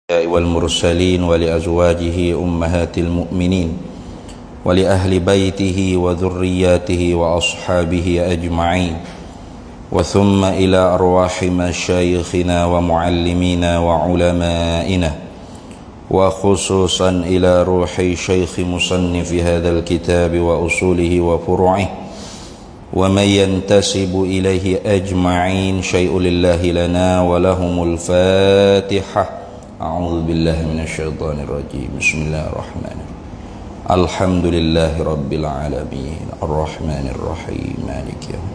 والمرسلين ولأزواجه أمهات المؤمنين ولأهل بيته وذرياته وأصحابه أجمعين وثم إلى أرواح مشايخنا ومعلمينا وعلمائنا وخصوصا إلى روح شيخ مصنف هذا الكتاب وأصوله وفروعه ومن ينتسب إليه أجمعين شيء لله لنا ولهم الفاتحة. أعوذ بالله من الشيطان الرجيم. بسم الله الرحمن الرحيم. الحمد لله رب العالمين الرحمن الرحيم مالك يوم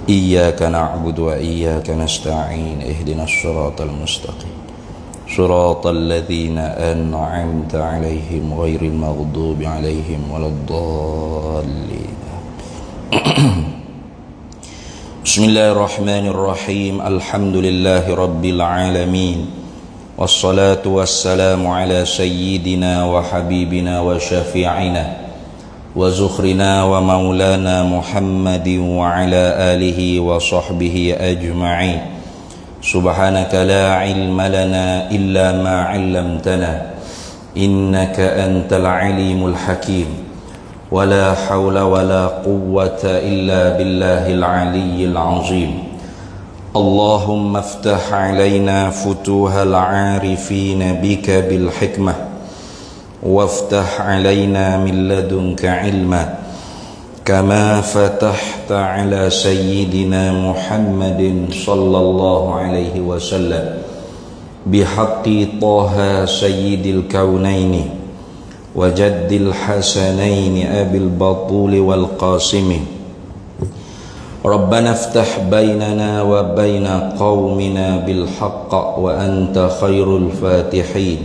إياك نعبد وإياك نستعين اهدنا الصراط المستقيم صراط الذين أنعمت عليهم غير المغضوب عليهم ولا الضالين. بسم الله الرحمن الرحيم. الحمد لله رب العالمين والصلاة والسلام على سيدنا وحبيبنا وشفيعنا وزخرنا ومولانا محمد وعلى آله وصحبه أجمعين. سبحانك لا علم لنا إلا ما علمتنا إنك أنت العليم الحكيم ولا حول ولا قوة إلا بالله العلي العظيم. اللهم افتح علينا فتوح العارفين بك بالحكمة وافتح علينا من لدنك علما كما فتحت على سيدنا محمد صلى الله عليه وسلم بحق طه سيد الكونين وجد الحسنين أبي البطول والقاسم. ربنا افتح بيننا وبين قومنا بالحق وأنت خير الفاتحين.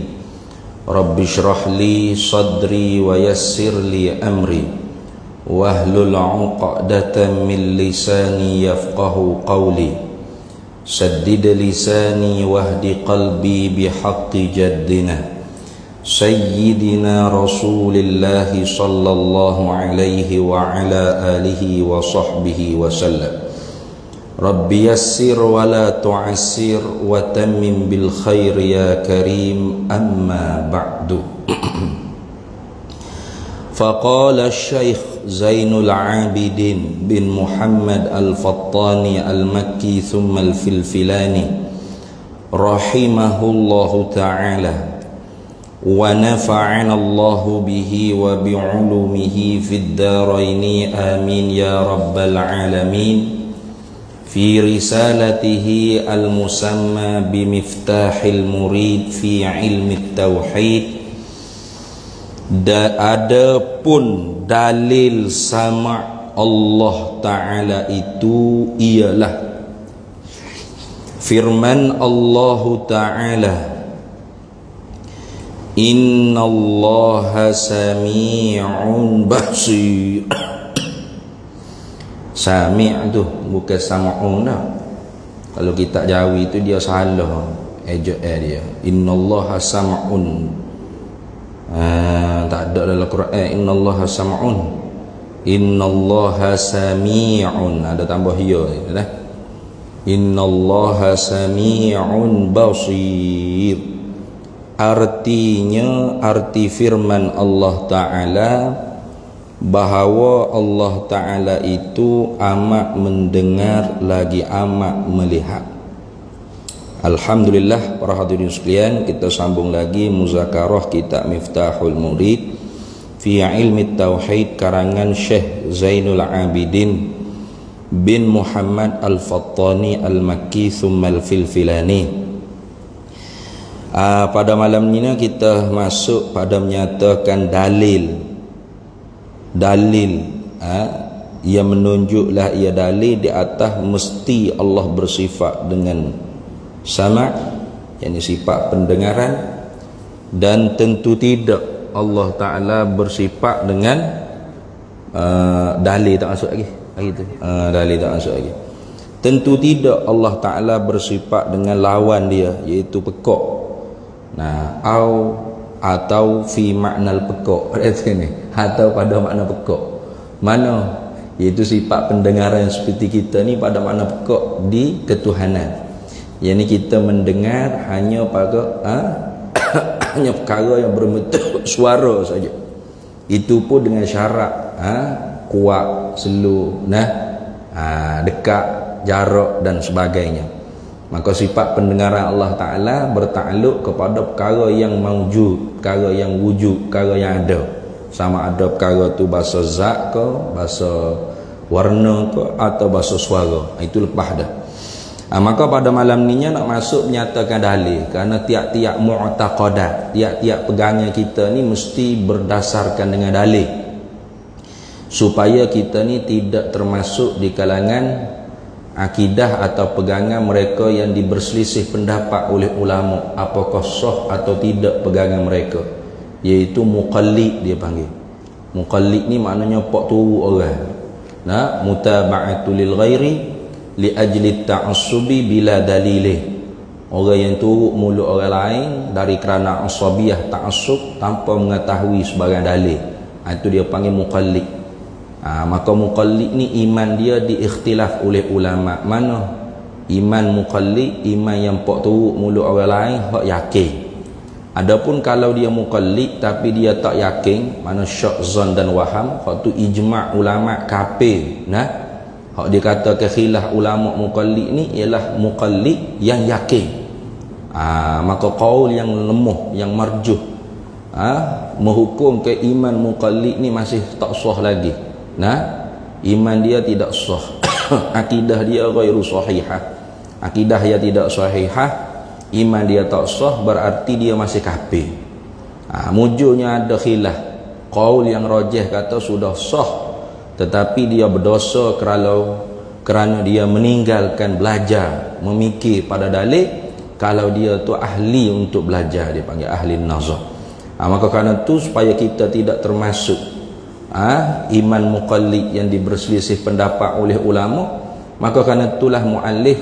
رب اشرح لي صدري ويسر لي أمري واحلل عقدة من لساني يفقه قولي سدد لساني واهد قلبي بحق جدنا سيدنا رسول الله صلى الله عليه وعلى آله وصحبه وسلم. رب يسر ولا تعسر وتمم بالخير يا كريم. أما بعد. فقال الشيخ زين العابدين بن محمد الفطاني المكي ثم الفلفلاني رحمه الله تعالى ونفعنا الله به وبعلومه في الدارين آمين يا رب العالمين. في رسالته المسمى بمفتاح المريد في علم التوحيد. Adapun dalil sama Allah Ta'ala itu ialah firman Allah Ta'ala, Innallaha sami'un basir. Sami' tu bukan sam'un dah. Kalau kita Jawi tu dia salah ejak dia. Innallaha sam'un. Tak ada dalam Quran Innallaha sam'un. Innallaha sami'un. Ada tambah ya dah. Innallaha sami'un basir. Artinya, arti firman Allah Ta'ala bahawa Allah Ta'ala itu amat mendengar lagi amat melihat. Alhamdulillah, para hadirin sekalian, kita sambung lagi muzakarah kitab Miftahul Murid fi Ilmi Tauhid karangan Syekh Zainul Abidin bin Muhammad Al-Fattani Al-Makki thumma Al-Filfilani. Pada malam ini kita masuk pada menyatakan dalil yang menunjuklah ia dalil di atas mesti Allah bersifat dengan sama', yakni sifat pendengaran, dan tentu tidak Allah Ta'ala bersifat dengan dalil tak masuk lagi tu. Dalil tak masuk lagi. Tentu tidak Allah Ta'ala bersifat dengan lawan dia, iaitu pekak. Nah, atau fi makna pekak atau pada makna pekak. Mana? Iaitu sifat pendengaran seperti kita ni pada makna pekak di ketuhanan. Yang ni kita mendengar hanya pada hanya perkara yang berbentuk suara saja. Itu pun dengan syarat kuat, slow, dekat, jarak dan sebagainya. Maka sifat pendengaran Allah Ta'ala bertakluk kepada perkara yang mawjud, perkara yang wujud, perkara yang ada. Sama ada perkara tu bahasa zat ke, bahasa warna ke, atau bahasa suara. Itu lepas dah. Maka pada malam ni nak masuk menyatakan dalil, kerana tiap-tiap mu'taqadat, tiap-tiap pegangan kita ni mesti berdasarkan dengan dalil, supaya kita ni tidak termasuk di kalangan akidah atau pegangan mereka yang diberselisih pendapat oleh ulama apakah sah atau tidak pegangan mereka, iaitu muqallid. Dia panggil muqallid ni maknanya pok turu orang, mutaba'atu lil ghairi li ajli ta'assubi bila dalilih. Orang yang turut mulut orang lain dari kerana asabiyah ta'assub tanpa mengetahui sebarang dalil, itu dia panggil muqallid. Maka muqallid ni iman dia diikhtilaf oleh ulama. Mana iman muqallid? Iman yang pok turut mulut orang lain hak yakin. Adapun kalau dia muqallid tapi dia tak yakin, mana syak, zon dan waham, hak tu ijma' ulama kafir. Hak dia kata ke khilaf ulama muqallid ni ialah muqallid yang yakin. Maka qaul yang lemah, yang marjuh, menghukum ke iman muqallid ni masih tak sah lagi. Iman dia tidak sah. Akidah dia ghairu sahihah. Akidah dia tidak sahihah, iman dia tak sah, berarti dia masih kafir. Mujurnya ada khilaf. Qaul yang rajih kata sudah sah, tetapi dia berdosa kerana dia meninggalkan belajar, memikir pada dalil. Kalau dia tu ahli untuk belajar, dia panggil ahli nazar. Maka kerana tu supaya kita tidak termasuk iman muqallid yang diberselisih pendapat oleh ulama, maka kerana itulah muallif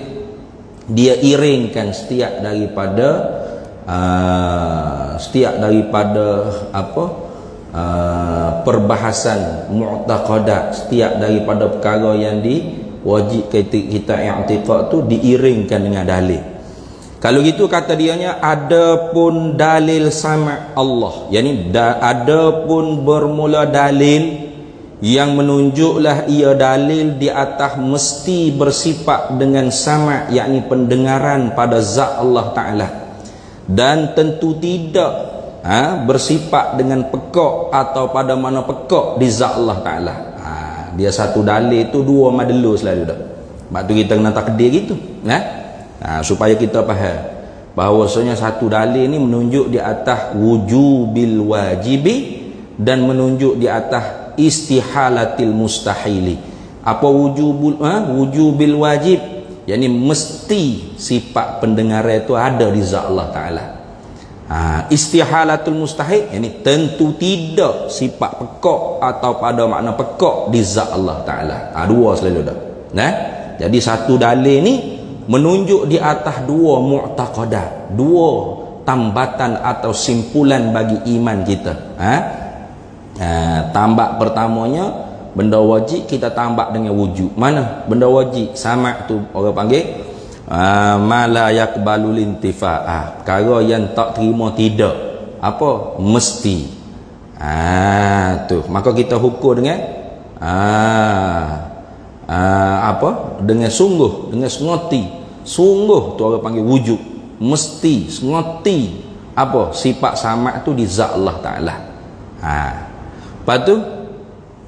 dia iringkan setiap daripada perbahasan mu'taqadat, setiap daripada perkara yang diwajib kita i'tiqad tu diiringkan dengan dalil. Kalau gitu kata dianya, ada pun dalil sama Allah, yakni ada pun bermula dalil yang menunjuklah ia dalil di atas mesti bersifat dengan sama, yakni pendengaran pada zat Allah Ta'ala, dan tentu tidak bersifat dengan pekak atau pada mana pekak di zat Allah Ta'ala. Dia satu dalil tu dua madelu selalu dah. Sebab tu kita kena takdir gitu, supaya kita faham bahawasanya satu dalil ni menunjuk di atas wujubil wajibi dan menunjuk di atas istihalatil mustahili. Apa wujubil wajib? yakni mesti sifat pendengaran itu ada di zat Allah Ta'ala. Istihalatul mustahil, yakni tentu tidak sifat pekak atau pada makna pekak di zat Allah Ta'ala. Dua selalu dah. Jadi satu dalil ni menunjuk di atas dua mu'taqadat, dua tambatan atau simpulan bagi iman kita. Tambak pertamanya benda wajib kita tambak dengan wujud. Mana benda wajib? Sama tu orang panggil ma la yaqbalul intifa'ah, perkara yang tak terima tidak apa mesti. Tu maka kita hukum dengan apa, dengan sungguh, dengan sengoti. Sungguh tu orang panggil wujud, mesti sengoti apa sifat sama tu di zat Allah Ta'ala. Lepas tu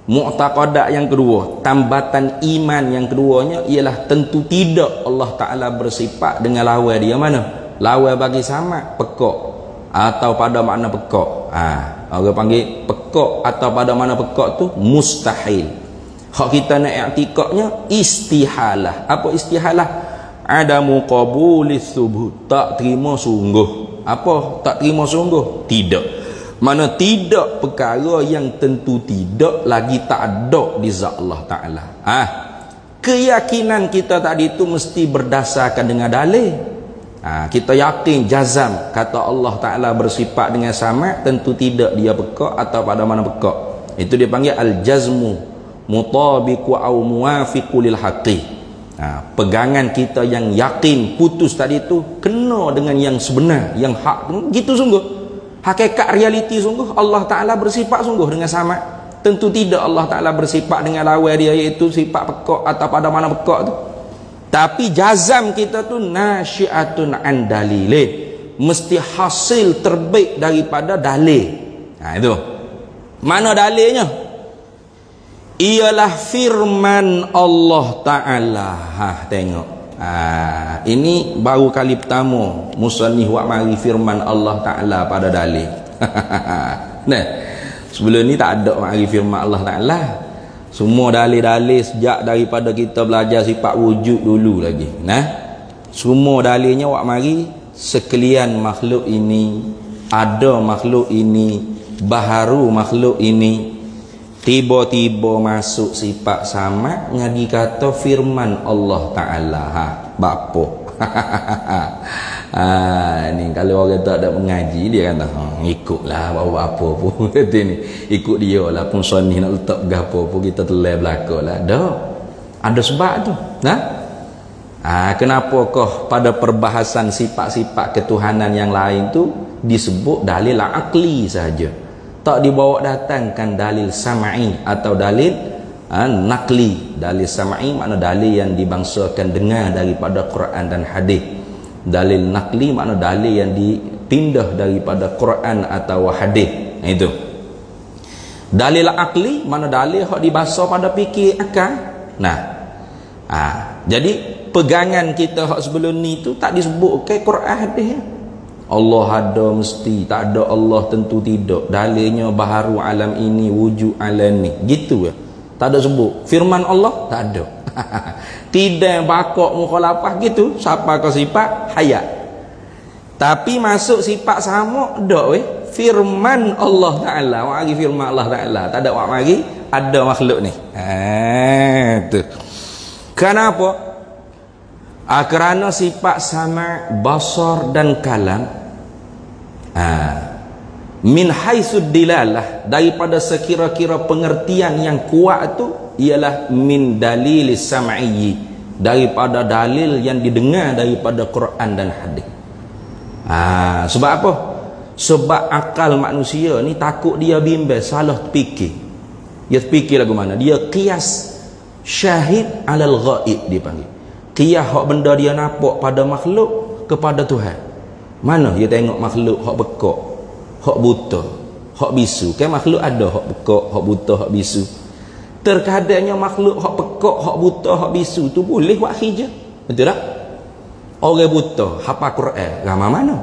mu'taqadat yang kedua, tambatan iman yang keduanya ialah tentu tidak Allah Ta'ala bersifat dengan lawan dia. Mana lawan bagi sama? Pekak atau pada makna pekak. Orang panggil pekak atau pada makna pekak tu mustahil. Hak kita nak i'tiqadnya istihalah. Apa istihalah? Adamu qabulis subut, tak terima sungguh. Apa tak terima sungguh? Tidak. Mana tidak perkara yang tentu tidak lagi tak ada di zat Allah Ta'ala. Keyakinan kita tadi itu mesti berdasarkan dengan dalil. Kita yakin jazam kata Allah Ta'ala bersifat dengan sama, tentu tidak dia pekak atau pada mana pekak. Itu dia panggil al-jazmu mutabiqu au muwafiqu lil haqqi. Pegangan kita yang yakin putus tadi tu kena dengan yang sebenar, yang hak gitu sungguh. Hakikat realiti sungguh Allah Ta'ala bersifat sungguh dengan sama. Tentu tidak Allah Ta'ala bersifat dengan lawan dia, iaitu sifat pekak atau pada mana pekak tu. Tapi jazam kita tu nasyiatun an dalilin, mesti hasil terbaik daripada dalil. Itu mana dalilnya? Ialah firman Allah Ta'ala. Tengok, ini baru kali pertama musannif buat mari firman Allah Ta'ala pada dalil. Nah, sebelum ni tak ada mari firman Allah Ta'ala. Semua dalil-dalil sejak daripada kita belajar sifat wujud dulu lagi. Semua dalilnya buat mari sekalian makhluk ini, ada makhluk ini, baharu makhluk ini, tiba-tiba masuk sifat sama ngadi kata firman Allah Ta'ala. Bapa. Ni kalau orang tak ada mengaji dia kata ikutlah bawa apa pun. Kata ni ikut dia lah pun soni nak letak gapo pun kita telai belakang lah. Ada sebab tu. Kenapakah pada perbahasan sifat-sifat ketuhanan yang lain tu disebut dalil akli saja, tak dibawa datangkan dalil sam'i atau dalil nakli. Dalil sam'i makna dalil yang dibangsakan dengar daripada Quran dan hadis. Dalil nakli makna dalil yang dipindah daripada Quran atau hadis. Itu dalil akli makna dalil yang dibahasa pada fikir akal. Jadi pegangan kita hak sebelum ni tu tak disebut ke Quran hadis. Allah ada mesti, tak ada Allah tentu tidak. Dalilnya baharu alam ini, wujud alam ni. Gitu ya. Tak ada sebut. Firman Allah tak ada. Tidak bakok mukhalafah gitu. Siapa kau sifat hayat. Tapi masuk sifat sama dak weh. Firman Allah Ta'ala. Mari firman Allah Ta'ala. Tak ada wak mari ada makhluk ni. Tu. Kenapa? Kerana sifat sama basar dan kalam min haitsud dilalah, daripada sekira-kira pengertian yang kuat tu ialah min dalilis sam'i, daripada dalil yang didengar daripada Quran dan hadis. Sebab apa? Sebab akal manusia ni takut dia bimbang, salah fikir. Dia fikir lagu mana? Dia qiyas syahid alal ghaib dipanggil. Qiyas hak benda dia nampak pada makhluk kepada Tuhan. Mana dia tengok makhluk hak bekak, hak buta, hak bisu. Kan makhluk ada hak bekak, hak buta, hak bisu. Terkadangnya makhluk hak bekak, hak buta, hak bisu tu boleh buat hijab. Betul tak? Orang buta hafal Quran, ramai mana?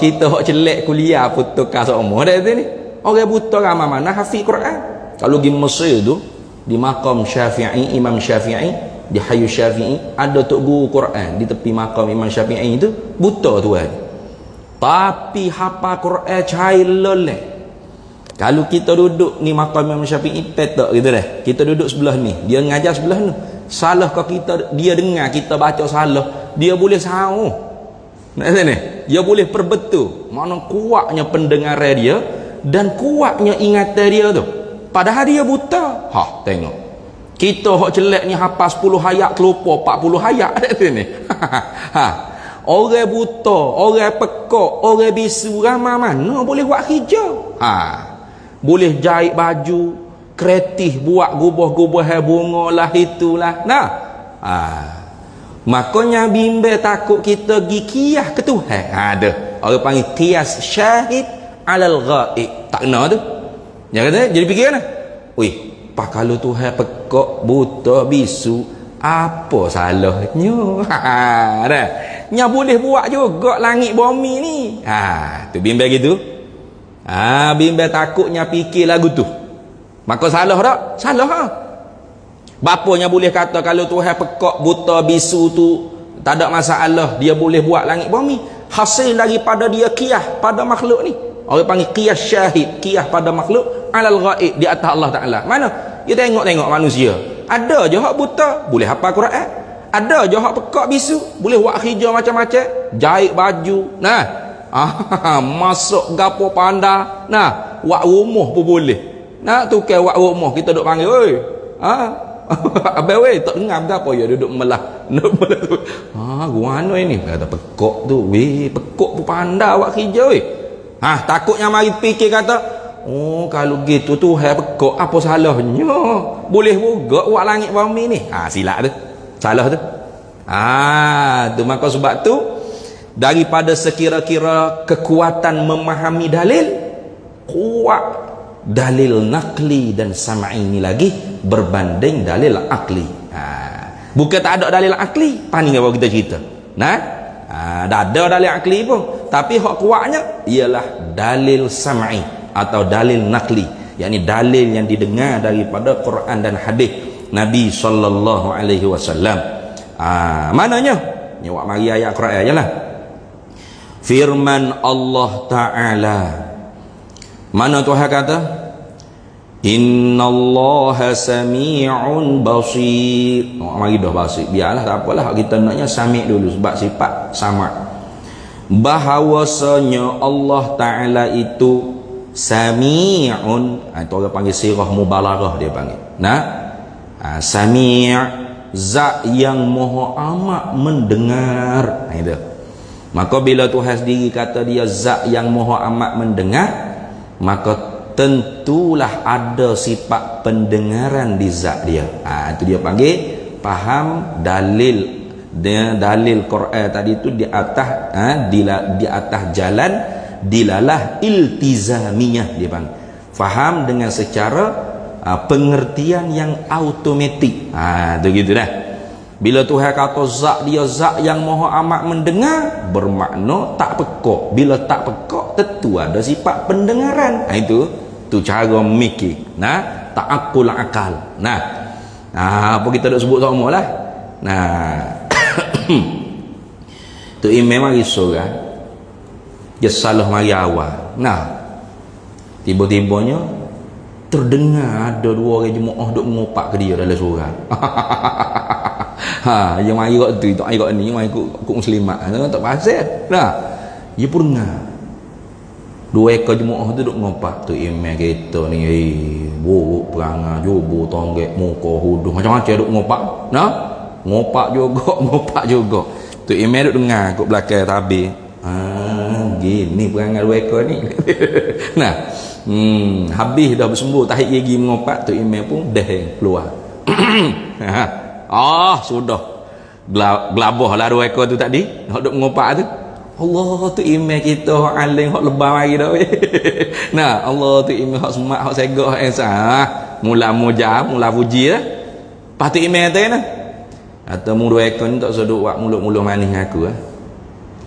Kita hak celek kuliah pun tukar semua dah ni. Orang buta ramai mana hafiz Quran. Kalau pergi Mesir tu, di makam Syafi'i, Imam Syafi'i, di Hayu Syafi'i, ada tok guru Quran di tepi makam Imam Syafi'i itu, buta tuan, tapi hafal Quran cair loleh. Kalau kita duduk ni makam Imam Syafi'i petak gitu dah, kita duduk sebelah ni, dia ngajar sebelah ni, salah kau kita, dia dengar kita baca salah, dia boleh sahur. Dia boleh perbetul. Mana kuatnya pendengaran dia dan kuatnya ingatan dia tu, padahal dia buta. Tengok kita hak celak ni hafal 10 ayat kelupa 40 ayat ada sini. Orang buta, orang pekak, orang bisu ramai mana boleh buat hijau. Boleh jahit baju, kreatif buat gubah-gubah bunga lah itulah. Makanya bimbang takut kita pergi qiyas ke Tuhan. Ada orang panggil qiyas syahid alal ghaib. Tak kena tu. Jangan kata jadi fikir mana? Pak kalau Tuhan pekak, buta, bisu, apa salahnya? Dah. Nya boleh buat juga langit bumi ni. Tu bimbang gitu. Bimbang takutnya fikir lagu tu. Maka salah tak? Salah. Bapanya boleh kata kalau Tuhan pekak, buta, bisu tu tak ada masalah, dia boleh buat langit bumi. Hasil daripada dia qiyas pada makhluk ni. Orang panggil qiyas syahid, qiyas pada makhluk alal ghaib, di atas Allah Ta'ala. Mana? Dia tengok-tengok manusia. Ada je hak buta, boleh hafal Quran. Ada je hak pekak bisu, boleh buat hijau macam-macam, jahit baju. Masuk gapo panda. Buat rumah pun boleh. Tukar buat rumah, kita duk panggil, oi, Abang weh tak dengar apa ya duduk melah. Duduk melah tu. Guano ini kata pekok tu. Weh, pekok pun pandai awak kerja weh. Takutnya mari fikir kata, oh kalau gitu tu hai pekok apa salahnya? Boleh juga buat langit bumi ni. Silap tu. Salah tu. Tu maka sebab tu daripada sekira-kira kekuatan memahami dalil, kuat dalil nakli dan sam'i ini lagi berbanding dalil akli. Bukan tak ada dalil akli, paning apa kita cerita. Dah ada dalil akli pun, tapi hak kuatnya ialah dalil sam'i atau dalil nakli, yakni dalil yang didengar daripada Quran dan hadis Nabi sallallahu alaihi wasallam. Mananya? Nyawak mari ayat Quran ajalah. Firman Allah Ta'ala, mana Tuhan kata? Innallaha sami'un basir. Mari dah basir. Biarlah tak apalah, kita naknya sami' dulu sebab sifat sama. Bahawasanya Allah Ta'ala itu sami'un. Itu orang panggil sirah mubalaghah dia panggil. Sami' zat yang maha amat mendengar. Itu. Maka bila Tuhan sendiri kata dia zat yang maha amat mendengar, maka tentulah ada sifat pendengaran di zat dia. Itu dia panggil faham dalil. Dalil Quran tadi itu di atas di atas jalan dilalah iltizamiyah dia panggil. Faham dengan secara pengertian yang automatik. Itu gitu dah. Bila Tuhan kata zat dia zat yang maha amat mendengar, bermakna tak pekak. Bila tak pekak, tentu ada sifat pendengaran. Itu cara mikir. Ta'aqqul akal. Apa kita dah sebut sama lah. Tu memang risau kan. Dia salah mari awal. Tiba-tibanya terdengar ada dua orang jemaah duk mengopak ke dia dalam surau. Yang mari kat tu, tak mari kat ni, mari ikut muslimat. Tak pasal. Dia pun dengar. Dua ekor jemaah tu duk mengopak. Tu imam kita ni, buruk perangai, jubur, tonggek, muka, hudung, macam-macam duk mengopak. Ngopak juga. Tu imam duk dengar kat belakang tabir. Gini perangai dua ekor ni. Habis dah bersembuh tahid gigi mengopak, tu imam pun dah keluar. Sudah gelabah lah dua ekor tu tadi hak duk mengopak tu. Allah tu imam kita hak alim hak lebah mari dah. Allah tu imam hak semak hak segak hak sah. Mula muja, mula puji lah. Lepas tu imam kata atau mu dua ekor ni tak seduk buat mulut-mulut manis aku.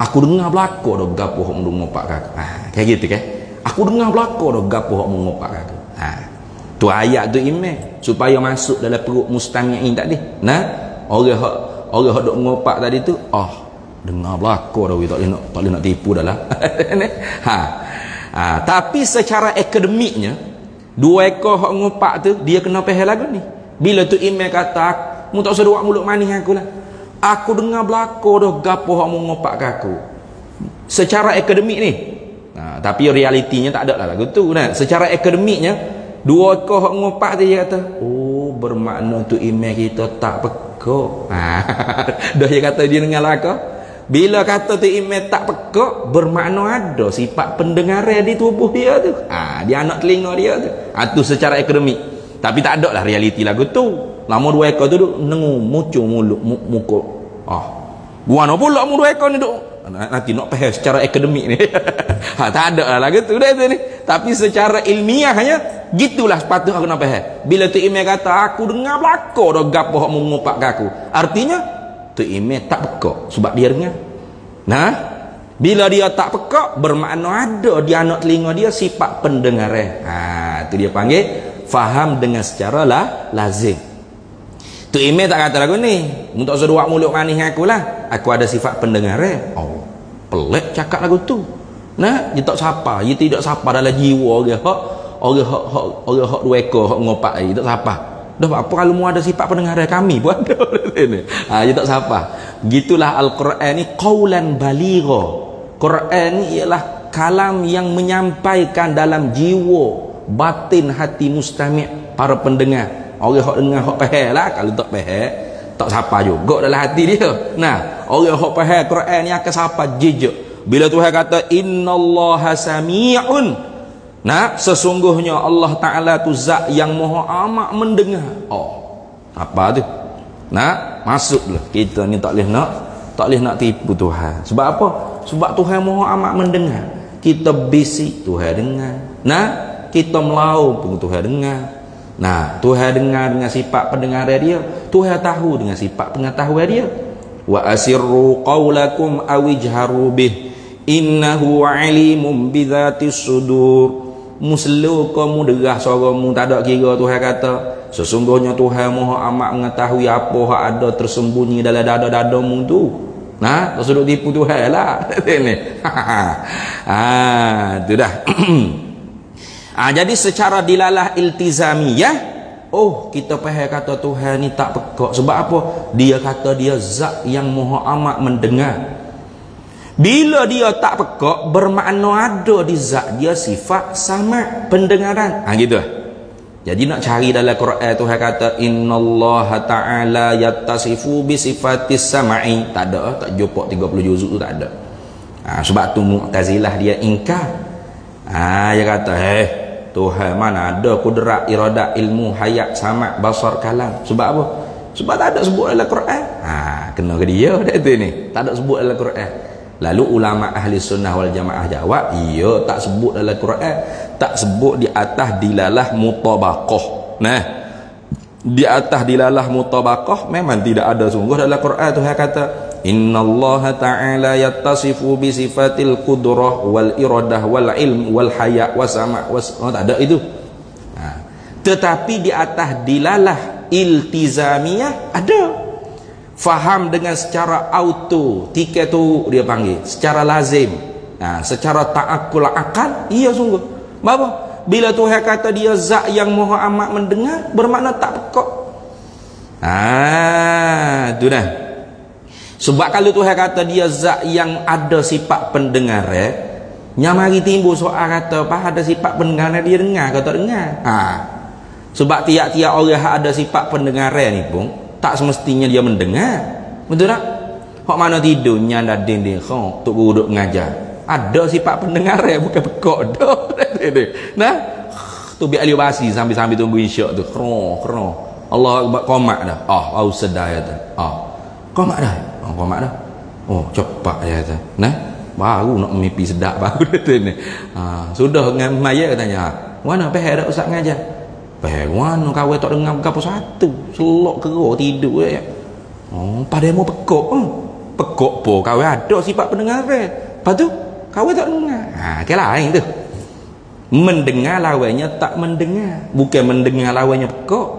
Aku dengar belakang dah gapo hak mengopak aku. Kayak gitu kan. Aku dengar belakang dah gapo hak mengopak aku. Tu ayat tu imam supaya masuk dalam perut mustami'in tadi. Orang hak duk mengopak tadi tu, dengar belakang dah, tak boleh nak tipu dah lah. Tapi secara akademiknya, dua ekor hak mengopak tu dia kena faham lagu ni. Bila tu imam kata, mu tak usah buat mulut manis aku lah. Aku dengar belakang dah gapo hak mengopak aku. Secara akademik ni. Tapi realitinya tak ada lah lagu tu. Secara akademiknya, dua ekor hak mengopak tu dia kata, bermakna tu imam kita tak pekak. Dah dia kata dia dengar lagu. Bila kata tu imam tak pekak, bermakna ada sifat pendengaran di tubuh dia tu. Dia anak telinga dia tu. Tu secara akademik. Tapi tak ada lah realiti lagu tu. Lama dua ekor tu duk nengu muncul mulut muka. Guano pula mu dua ekor ni duk. Nanti nak faham secara akademik ni. Tak ada lah lagu tu dah tu ni. Tapi secara ilmiahnya gitulah sepatutnya aku nak faham. Bila tu imam kata aku dengar belakang dah gapo hak mengopak aku. Artinya tu imam tak pekak sebab dia dengar. Bila dia tak pekak bermakna ada di anak telinga dia sifat pendengaran. Tu dia panggil faham dengan secara lazim. Tu imam tak kata lagu ni, mu tak usah buat mulut manis aku lah, aku ada sifat pendengaran. Pelik cakap lagu tu. Dia tak sapa, dia tidak sapa dalam jiwa dia. Orang hak dua ekor hak ngopak ni tak sapa. Dah apa kalau mu ada sifat pendengaran kami pun ada. Dia tak sapa. Gitulah Al-Quran ni qaulan baligha. Quran ni ialah kalam yang menyampaikan dalam jiwa batin hati mustami' para pendengar. Orang hok dengar hok faham lah, kalau tak faham tak siapa juga dalam hati dia. Nah, orang hok faham Quran ni akan siapa jejak. Bila Tuhan kata innallaha sami'un, nah sesungguhnya Allah Taala tu zat yang maha amat mendengar. Oh, apa tu? Nah, masuklah kita ni tak boleh nak tipu Tuhan. Sebab apa? Sebab Tuhan maha amat mendengar. Kita bisik Tuhan dengar. Nah, kita melaut pun Tuhan dengar. Nah, Tuhan dengar dengan sifat pendengaran dia. Tuhan tahu dengan sifat pengetahuan dia. Wa asirru qaulakum aw ijharu bih innahu alimun bidzatis sudur. Muslu kamu derah suaramu tak ada kira. Tuhan kata sesungguhnya Tuhan maha amat mengetahui apa yang ada tersembunyi dalam dada-dadamu tu. Nah, tak sudut tipu Tuhan lah. Ni. Tu dah. Jadi secara dilalah iltizamiyah, oh kita faham kata Tuhan ni tak pekak. Sebab apa? Dia kata dia zat yang maha amat mendengar. Bila dia tak pekak, bermakna ada di zat dia sifat sama pendengaran. Gitu. Jadi nak cari dalam Quran Tuhan kata innallaha ta'ala yattasifu bi sifatis sam'i. Tak ada, tak jumpa 30 juzuk tu tak ada. Sebab tu Mu'tazilah dia ingkar. Dia kata Tuhan mana ada kudrat, iradat, ilmu, hayat, sama, basar, kalam. Sebab apa? Sebab tak ada sebut dalam Quran. Kena ke dia tu ni. Tak ada sebut dalam Quran. Lalu ulama ahli sunnah wal jamaah jawab, iya tak sebut dalam Quran, tak sebut di atas dilalah mutabaqah. Nah, di atas dilalah mutabaqah memang tidak ada sungguh dalam Quran. Tuhan kata innallaha ta'ala yattasifu bi sifatil qudrah wal iradah wal ilm wal haya was sama was, tak ada itu. Tetapi di atas dilalah iltizamiyah ada. Faham dengan secara auto, tiket tu dia panggil secara lazim. Secara ta'akul akal, iya sungguh. Apa? Bila Tuhan kata dia zat yang maha amat mendengar, bermakna tak pekak. Tu dah. Sebab kalau Tuhan kata dia zat yang ada sifat pendengar, yang mari timbul soal kata apa ada sifat pendengar dia dengar ke tak dengar. Sebab tiap-tiap orang yang ada sifat pendengaran ni pun tak semestinya dia mendengar. Betul tak? Hak mana tidurnya ada dinding kau tok guru duk mengajar. Ada sifat pendengaran bukan pekak dah. Nah, tu biar alio basi sambil tunggu isyak tu. Kro. Allah Akbar qomat dah. Au sedar ya tu. Qomat dah. Qomat dah. Cepat ya tu. Nah, baru nak mimpi sedap baru tu ni. Sudah dengan maya katanya. Mana peh ada ustaz ngajar? Mana kau tak dengar apa satu selok kerok tidur ya. Padamu pekok. Pekok po kau ada sifat pendengaran. Lepas tu kau tak dengar. Ke lain tu. Mendengar lawannya tak mendengar. Bukan mendengar lawannya pekok.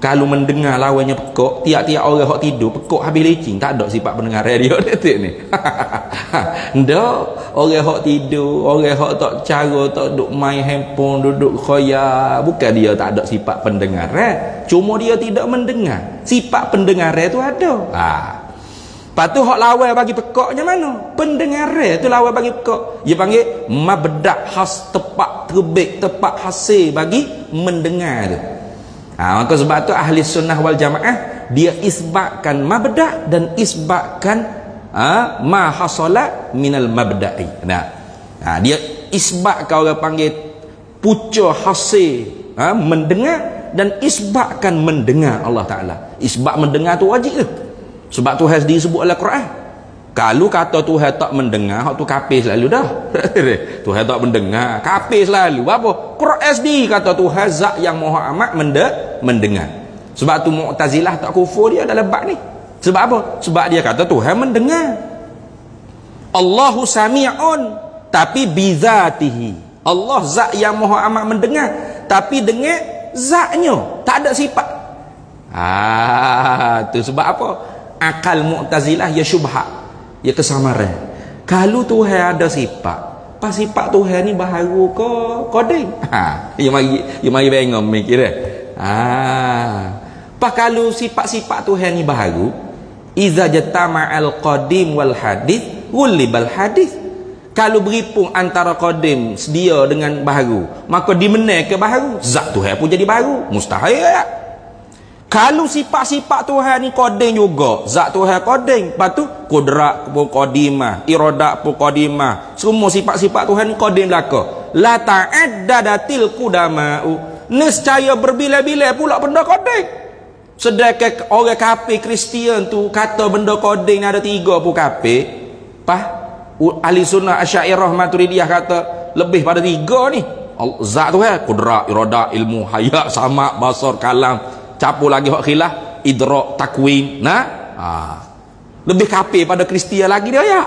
Kalau mendengar lawannya pekok, tiap-tiap orang hok tidur pekok habis licin, tak ada sifat pendengaran dia detik ni. Ndak, orang hok tidur, orang hok tak cara tak duk main handphone, duduk khoyal, bukan dia tak ada sifat pendengaran, cuma dia tidak mendengar. Sifat pendengaran tu ada. Lepas tu hok lawan bagi pekoknya mana? Pendengaran tu lawan bagi pekok. Dia panggil mabda' khas, tepat terbit, tepat hasil bagi mendengar tu. Maka sebab tu ahli sunnah wal jamaah dia isbatkan mabda' dan isbatkan ma hasala minal mabda'i. Dia isbatkan, orang panggil pucuk hasil mendengar, dan isbatkan mendengar Allah Ta'ala. Isbat mendengar tu wajib ke? Sebab Tuhan sendiri sebut dalam Quran. Kalau kata Tuhan tak mendengar, hak tu kafir selalu dah. Tuhan tak mendengar, kafir selalu. Apa? Quran sendiri kata Tuhan zat yang maha amat mendengar. Sebab tu Mu'tazilah tak kufur dia dalam bab ni. Sebab apa? Sebab dia kata Tuhan mendengar. Allahu sami'un tapi bizatihi. Allah zat yang maha amat mendengar, tapi dengan zatnya, tak ada sifat. Tu sebab apa? Akal Mu'tazilah ya syubhat, ya kesamaran. Kalau Tuhan ada sifat, pas sifat Tuhan ni baharu ke koding? Dia mari bengong mikir dah. Pas kalau sifat-sifat Tuhan ni baharu, iza jatama'al qadim wal hadith wulibal hadith. Kalau beripung antara qadim sedia dengan baharu, maka dimenai ke baharu, zat Tuhan pun jadi baharu. Mustahil ya? Kalau sifat-sifat Tuhan ni koding juga, zat Tuhan koding, lepas tu kudrat pun kodimah, iradat pun kodimah, semua sifat-sifat Tuhan ni koding belaka. La ta'addadatil qudama'u, nescaya berbilai-bilai pula benda koding. Sedangkan orang kafir Kristian tu kata benda koding ni ada 3 pun kafir. Ahli sunnah Asy'ariyah Maturidiyah kata lebih pada 3 ni. Zat Tuhan, kudrat, iradat, ilmu, hayat, sama, basar, kalam. Campur lagi hak khilaf, idrak, takwin. Lebih kafir pada Kristian lagi dia ya.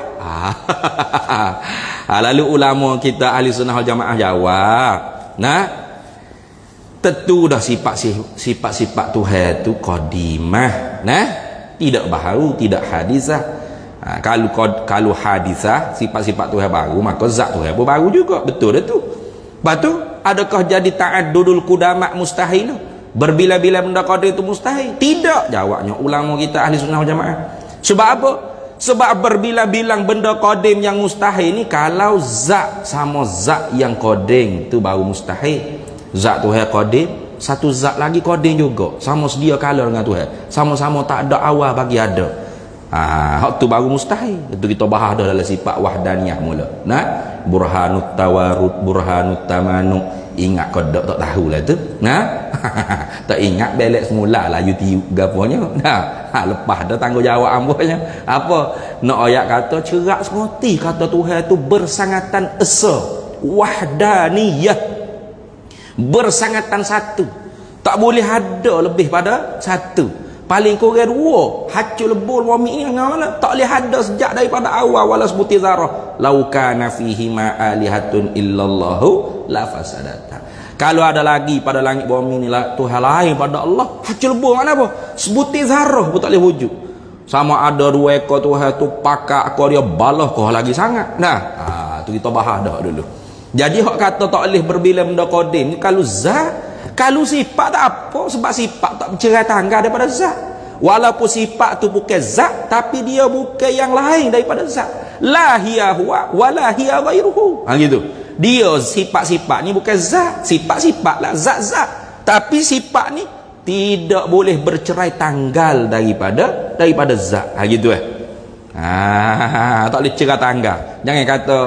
Lalu ulama kita ahli sunnah wal jamaah jawab, tentu dah sifat-sifat Tuhan tu qadimah, tidak baru, tidak hadisah. Kalau hadisah, sifat-sifat Tuhan baru, maka zat Tuhan pun baru juga. Betul dah tu. Lepas tu, adakah jadi ta'addudul qudama' mustahil? Berbilai-bilai benda qadir itu mustahil? Tidak, jawabnya ulama kita ahli sunnah wal jamaah. Sebab apa? Sebab berbilang-bilang benda qadim yang mustahil ni, kalau zat sama zat yang qadim tu baru mustahil. Zat Tuhan qadim, satu zat lagi qadim juga, sama sedia kala dengan Tuhan, sama-sama tak ada awal bagi ada. Hak tu baru mustahil. Itu kita bahas dah dalam sifat wahdaniyah mula. Burhanut tawarud, burhanut tamanu. Ingat kau tak tahu lah tu. Tak ingat belek semula lah YouTube gaponya. Lepas dah tanggungjawab ambonya. Apa? Nak ayat kata cerak semoti kata Tuhan tu bersangatan esa, wahdaniyah. Bersangatan satu. Tak boleh ada lebih pada satu. Paling kurang 2. Hacul lebul wami ni mana? Tak boleh ada sejak daripada awal wala sebuti zarah. Lau kana fihi ma alihatun illallahu la fasadata. Kalau ada lagi pada langit bumi ni lah Tuhan lain pada Allah, hacul lebul mana apa? Sebuti zarah pun tak boleh wujud. Sama ada 2 ekor Tuhan tu pakak kau dia balah kau lagi sangat. Tu kita bahas dah dulu. Jadi hak kata tak boleh berbila benda qadim ni kalau zat. Kalau sifat tak apa, sebab sifat tak bercerai tangga daripada zat. Walaupun sifat tu bukan zat, tapi dia bukan yang lain daripada zat. La hiya huwa wa la hiya ghairuhu. Gitu. Dia sifat-sifat ni bukan zat, sifat-sifat lah zat-zat. Tapi sifat ni tidak boleh bercerai tanggal daripada zat. Gitu tak boleh cerai tanggal. Jangan kata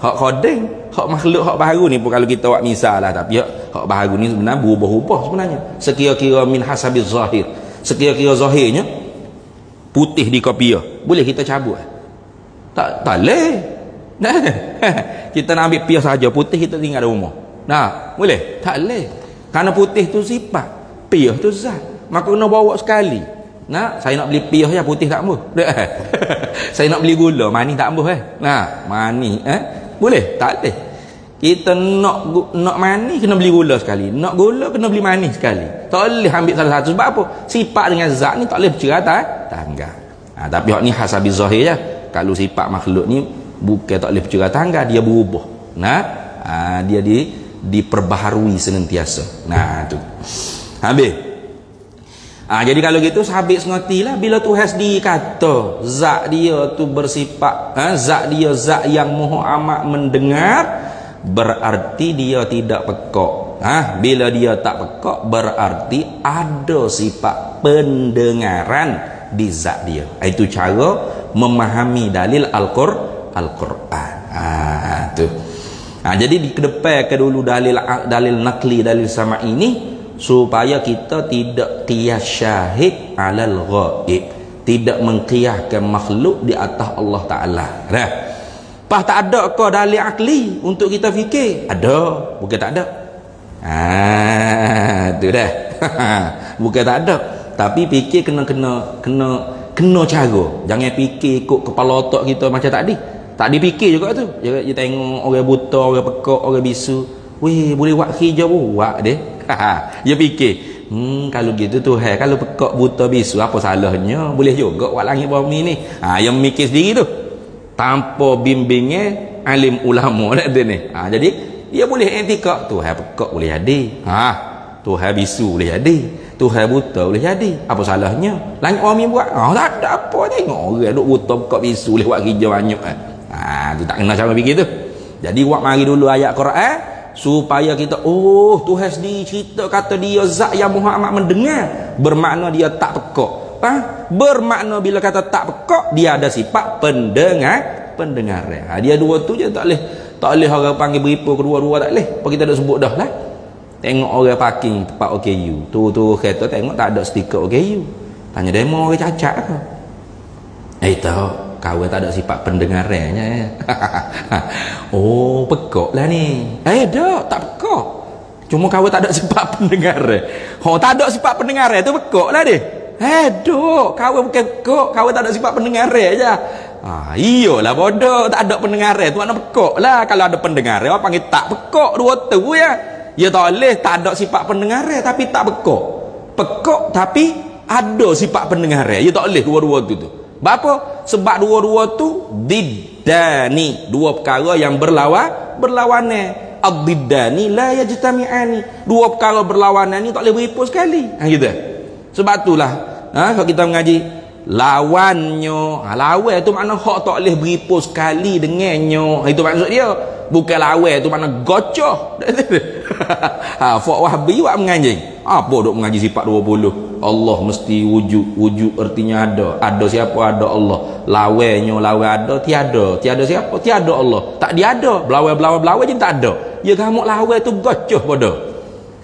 hak koding, hak makhluk, hak baharu ni pun kalau kita buat misal lah, tapi hak baharu ni sebenarnya berubah-ubah sebenarnya. Sekira-kira min hasabiz zahir. Sekira-kira zahirnya putih di kopiah, boleh kita cabut? Tak boleh. Kita nak ambil piah saja, putih kita tinggal di rumah. Boleh? Tak boleh. Kerana putih tu sifat, piah tu zat. Maka kena bawa sekali. Saya nak beli piah je, putih tak ambuh. Saya nak beli gula, manis tak ambuh manis boleh? Tak boleh. Kita nak manis kena beli gula sekali, nak gula kena beli manis sekali. Tak boleh ambil salah satu. Sebab apa? Sifat dengan zat ni tak boleh bercerai tangga. Tapi hak ni hasabi zahir je. Kalau sifat makhluk ni bukan tak boleh bercerai tangga, dia berubah. Dia diperbaharui senantiasa. Tu habis. Jadi kalau gitu sahabat sengertilah bila Tuhan sendiri kata zat dia tu bersifat zat dia zat yang maha amat mendengar, berarti dia tidak pekak. Bila dia tak pekak berarti ada sifat pendengaran di zat dia. Itu cara memahami dalil Al-Quran. Jadi di kedepan ke dulu dalil nakli, dalil sama ini, supaya kita tidak qiyas syahid alal ghaib, tidak mengqiyaskan makhluk di atas Allah Ta'ala. Pas tak ada ke dalil akli untuk kita fikir? Ada, bukan tak ada. Tu dah. Bukan tak ada, tapi fikir kena cara. Jangan fikir ikut kepala otak kita macam tadi. Tak dipikir juga tu. Dia tengok orang buta, orang pekak, orang bisu, weh boleh buat hijau pun buat dia. Dia fikir kalau gitu Tuhan, kalau pekak buta bisu apa salahnya, boleh juga buat langit bumi ni. Yang mikir sendiri tu tanpa bimbingnya alim ulama nak dia ni. Jadi dia boleh etikak Tuhan pekak boleh jadi, Tuhan bisu boleh jadi, Tuhan buta boleh jadi, apa salahnya langit bumi buat? Tak ada apa, tengok orang duk buta pekak bisu boleh buat hijau banyak. Tu tak kena cara fikir tu. Jadi buat mari dulu ayat Quran supaya kita Tuhan sendiri cerita kata dia zat yang Muhammad mendengar, bermakna dia tak pekak. Bermakna bila kata tak pekak, dia ada sifat pendengar. Dia dua tu je tak boleh orang panggil beripu kedua-dua, tak boleh. Apa kita dah sebut dah lah. Tengok orang parking tempat OKU tu kereta, tengok tak ada stiker OKU, tanya demo orang cacat ke? Tahu kawan tak ada sifat pendengarannya. Pekak lah ni. Tak pekak, cuma kawan tak ada sifat pendengaran. Tak ada sifat pendengaran tu pekak lah dia. Kawan bukan pekak, kawan tak ada sifat pendengaran je. Iyalah bodoh, tak ada pendengaran tu makna pekak lah. Kalau ada pendengaran orang panggil tak pekak, dua tu ya. Ya tak boleh tak ada sifat pendengaran tapi tak pekak. Pekak tapi ada sifat pendengaran. Ya tak boleh dua-dua tu. Apa? Sebab dua-dua tu diddani, dua perkara yang berlawanan. Ad-diddani la yajtami'ani. Dua perkara berlawanan ni tak boleh beripu sekali. Gitu. Sebab itulah kalau kita mengaji lawannya, lawan tu makna hak tak boleh beripu sekali dengannya. Itu maksud dia. Bukan lawan tu makna gocoh. Fak wahbi wak menganjing. Apa duk mengaji sifat 20? Allah mesti wujud artinya ada siapa? Ada Allah. Lawannya lawan ada, tiada siapa? Tiada Allah. Tak dia ada, belawan je tak ada. Ya kamu lawan tu gocoh bodoh.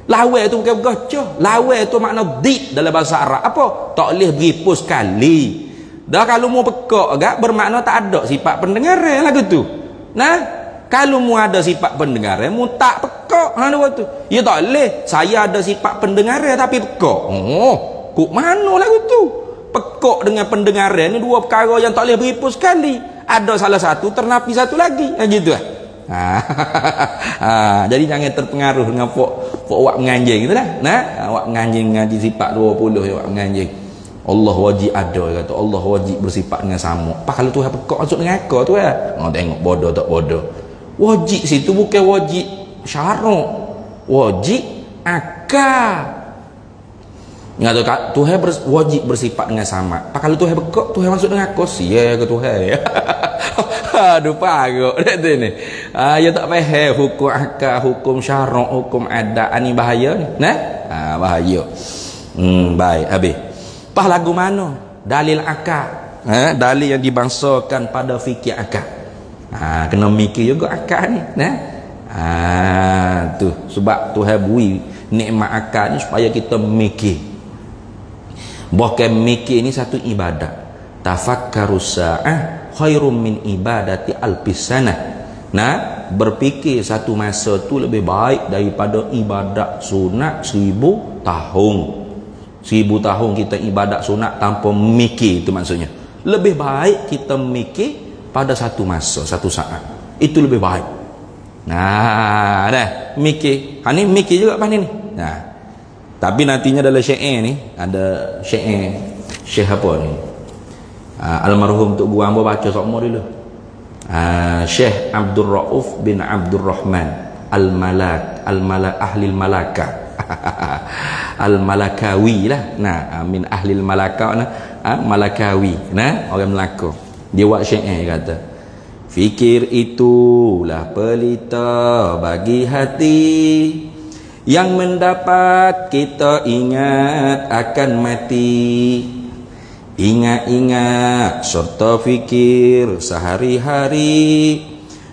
Lawan tu bukan gocoh, lawan tu makna did dalam bahasa Arab. Apa? Tak boleh beripu sekali. Dah kalau mau pekak agak bermakna tak ada sifat pendengaran lagu tu. Kalau mu ada sifat pendengaran, mu tak pekak tu. Ya tak boleh. Saya ada sifat pendengaran tapi pekak. Kok mana lagu tu? Pekak dengan pendengaran ni dua perkara yang tak boleh beripu sekali. Ada salah satu ternapi satu lagi. Gitu lah. Jadi jangan terpengaruh dengan pok wak menganjing gitu lah. Wak menganjing ngaji sifat 20 ya wak menganjing. Allah wajib ada, kata Allah wajib bersifat dengan sama. Kalau Tuhan pekak masuk dengan akal tu ya. Tengok bodoh tak bodoh. Wajib situ bukan wajib syarak, wajib akal. Tuhan wajib bersifat dengan sama. Kalau Tuhan bekok, Tuhan masuk dengan akal sia ke Tuhan ya. Aduh paruk dah tu ni. Ya tak faham hukum akal, hukum syarak, hukum adat ni bahaya ni. Bahaya. Baik habis. Pas lagu mana? Dalil akal. Dalil yang dibangsakan pada fikir akal. Kena mikir juga akal ni. Tu sebab Tuhan beri nikmat akal ni supaya kita mikir. Bahkan mikir ni satu ibadat. Tafakkarus sa'ah khairum min ibadati alfissanah. Berfikir satu masa tu lebih baik daripada ibadat sunat 1000 tahun. 1000 tahun kita ibadat sunat tanpa mikir, itu maksudnya. Lebih baik kita mikir pada satu masa, satu saat. Itu lebih baik. Dah mikir. Ni mikir juga pas ni. Tapi nantinya dalam syair ni ada syair Syekh apa ni? Almarhum Tok Guru Ambo baca semua dulu. Syekh Abdul Rauf bin Abdul Rahman Al-Malak ahli al-malaka. Al-Malakawi lah. Min ahli al-malaka Malakawi. Orang Melaka. Dia buat syair kata, fikir itulah pelita bagi hati, yang mendapat kita ingat akan mati. Ingat-ingat serta fikir sehari-hari,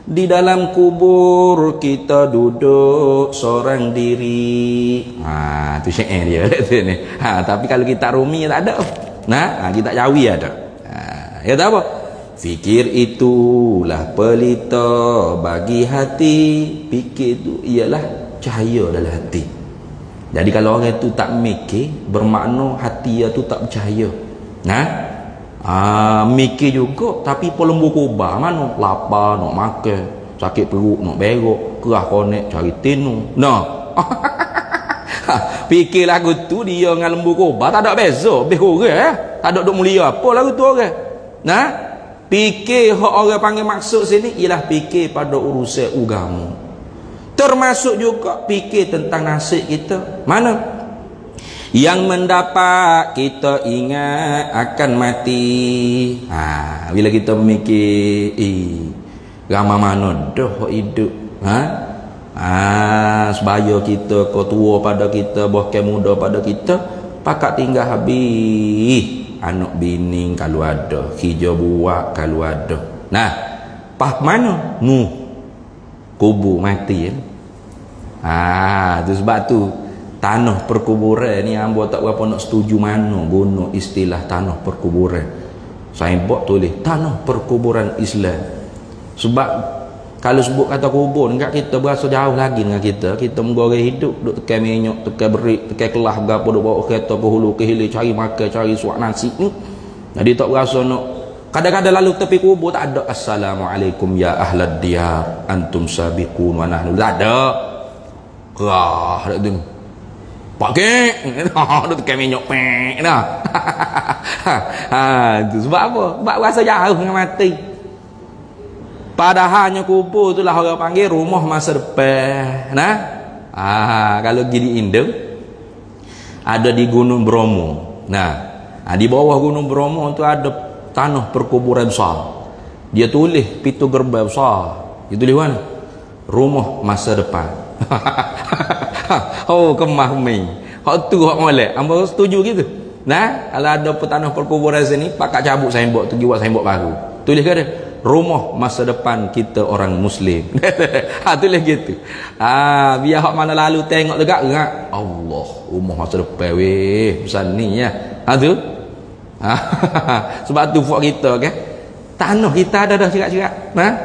di dalam kubur kita duduk seorang diri. Itu syair dia ni. Tapi kalau kita Rumi tak ada. Kita Jawi ada. Ya tak apa. Fikir itulah pelita bagi hati. Fikir itu ialah cahaya dalam hati. Jadi kalau orang itu tak mikir, bermakna hati dia tu tak percaya. Mikir juga tapi pelembur kubah mana? Lapar nak makan, sakit perut nak berok, kerah konek cari tinu. Fikir lagu tu dia dengan lembu kubah tak ada beza, lebih kurang tak ada duk mulia apa lagu tu orang. Fikir hak orang panggil maksud sini ialah fikir pada urusan agama. Termasuk juga fikir tentang nasib kita. Mana? Yang mendapat kita ingat akan mati. Bila kita mikir ramai mana dah hidup. Sebaya kita, kau tua pada kita, bahkan muda pada kita, pakat tinggal habis. Anak bini kalau ada, hijau buat kalau ada. Nah, pas mana? Kubur mati ya. Tu sebab tu tanah perkuburan ni hamba tak berapa nak setuju mana guna istilah tanah perkuburan. Saya buat tulis tanah perkuburan Islam. Sebab kalau sebut kata kubur enggak, kita berasa jauh lagi dengan kita menggoreng hidup, duk tekan minyak, tekan berik, tekan kelah gapo, duk bawa kereta ke hulu ke hilir cari makan, cari suak nasi ni. Jadi tak berasa nak. Kadang-kadang lalu tepi kubur tak ada assalamualaikum ya ahlad diyar antum sabiqun wa nahnu. Tak ada. Kerah dak tu. Pak kek. Duk tekan minyak pek dah. Tu sebab apa? Sebab rasa jauh dengan mati. Padahalnya kubur itulah orang panggil rumah masa depan. Nah, kalau gini Indo ada di Gunung Bromo. Nah, di bawah Gunung Bromo itu ada tanah perkuburan besar. Dia tulis pintu gerbang besar. Dia tulis mana? Rumah masa depan. Oh, kemah mi. Hak tu hak molek. Hamba setuju gitu. Nah, kalau ada tanah perkuburan sini, pakat cabut signboard tu, buat signboard baru. Tulis ke dia? Rumah masa depan kita orang Muslim. Tulis gitu. Biar hak mana lalu tengok dekat gerak. Allah, rumah masa depan weh. Besar ni ya. Tu. Sebab tu buat kita kan. Tanah kita ada dah cerak-cerak.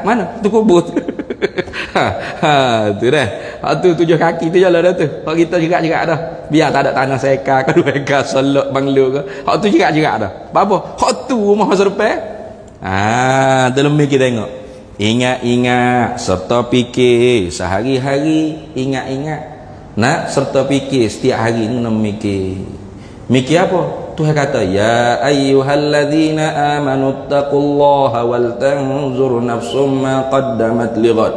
Mana? Tu kubur. Tu dah. Tu 7 kaki tu jalan dah tu. Hak kita cerak-cerak dah. Biar tak ada tanah seka ke 2 ekar selok banglo ke. Hak tu cerak-cerak dah. Apa? Hak tu rumah masa depan. Terlebih kita tengok. Ingat-ingat serta fikir sehari-hari, ingat-ingat. Nak serta fikir setiap hari ni nak mikir. Mikir apa? Tuhan kata, ya ayyuhalladzina amanu taqullaha wal tanzur nafsum ma qaddamat lighad.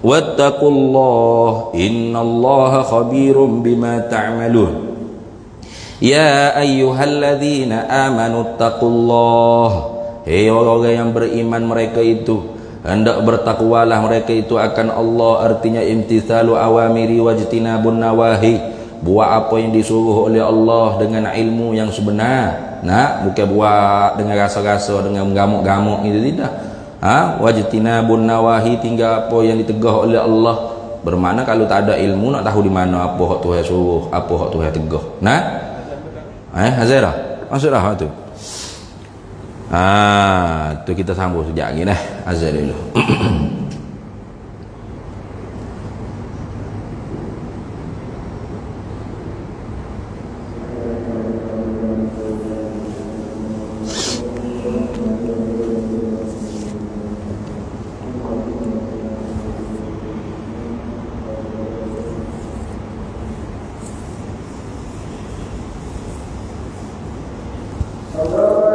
Wattaqullaha innallaha khabirum bima ta'malun. Ya ayyuhalladzina amanu taqullaha. Hei orang-orang yang beriman, mereka itu hendak bertakwalah mereka itu akan Allah. Artinya imtithalu awamiri wajtinabun nawahi. Buat apa yang disuruh oleh Allah dengan ilmu yang sebenar. Bukan buat dengan rasa-rasa, dengan gamuk-gamuk itu tidak. Wajtinabun nawahi, tinggal apa yang ditegah oleh Allah. Bermakna kalau tak ada ilmu nak tahu di mana apa hak Tuhan suruh, apa hak Tuhan tegah. Hazira, maksudlah tu. Tu kita sambung sekejap lagi dah. Azal dulu.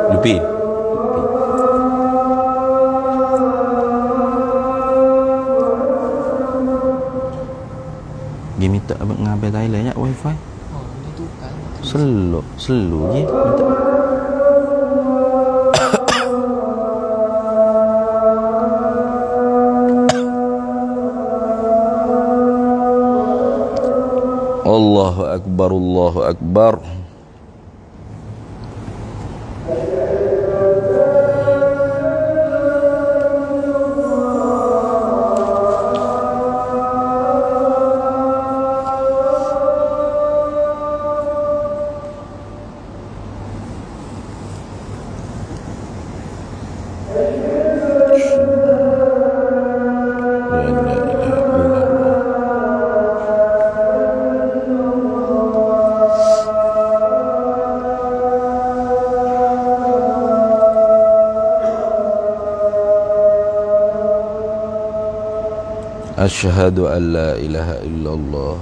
Lupi. Dia minta abang ngabai Thailand ya wifi. Selu je minta. Allahu akbar, Allahu akbar. Asyhadu an la ilaha illallah.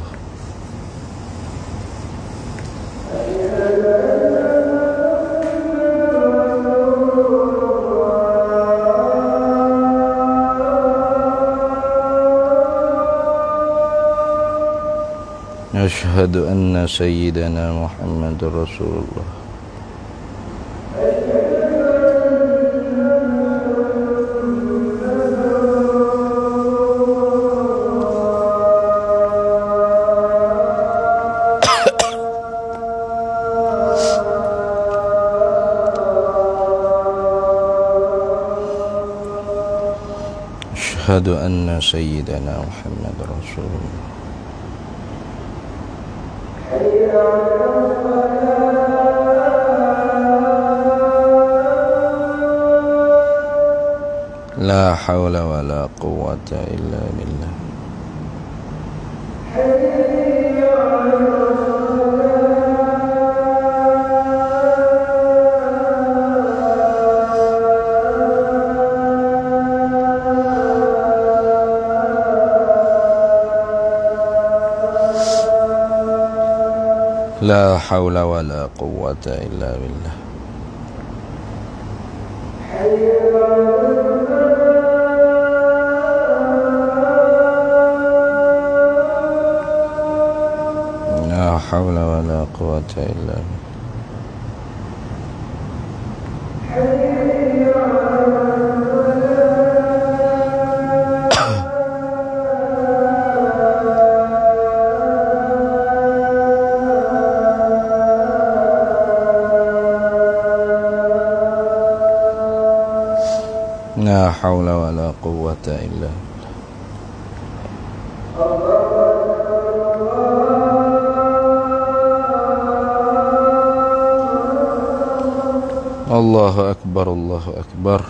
Asyhadu anna sayyidana Muhammadar Rasulullah. أشهد أن سيدنا محمد رسول الله. لا حول ولا قوة إلا بالله. لا حول ولا قوة إلا بالله. لا حول ولا قوة إلا بالله. لا حول ولا قوة إلا بالله. الله أكبر الله أكبر.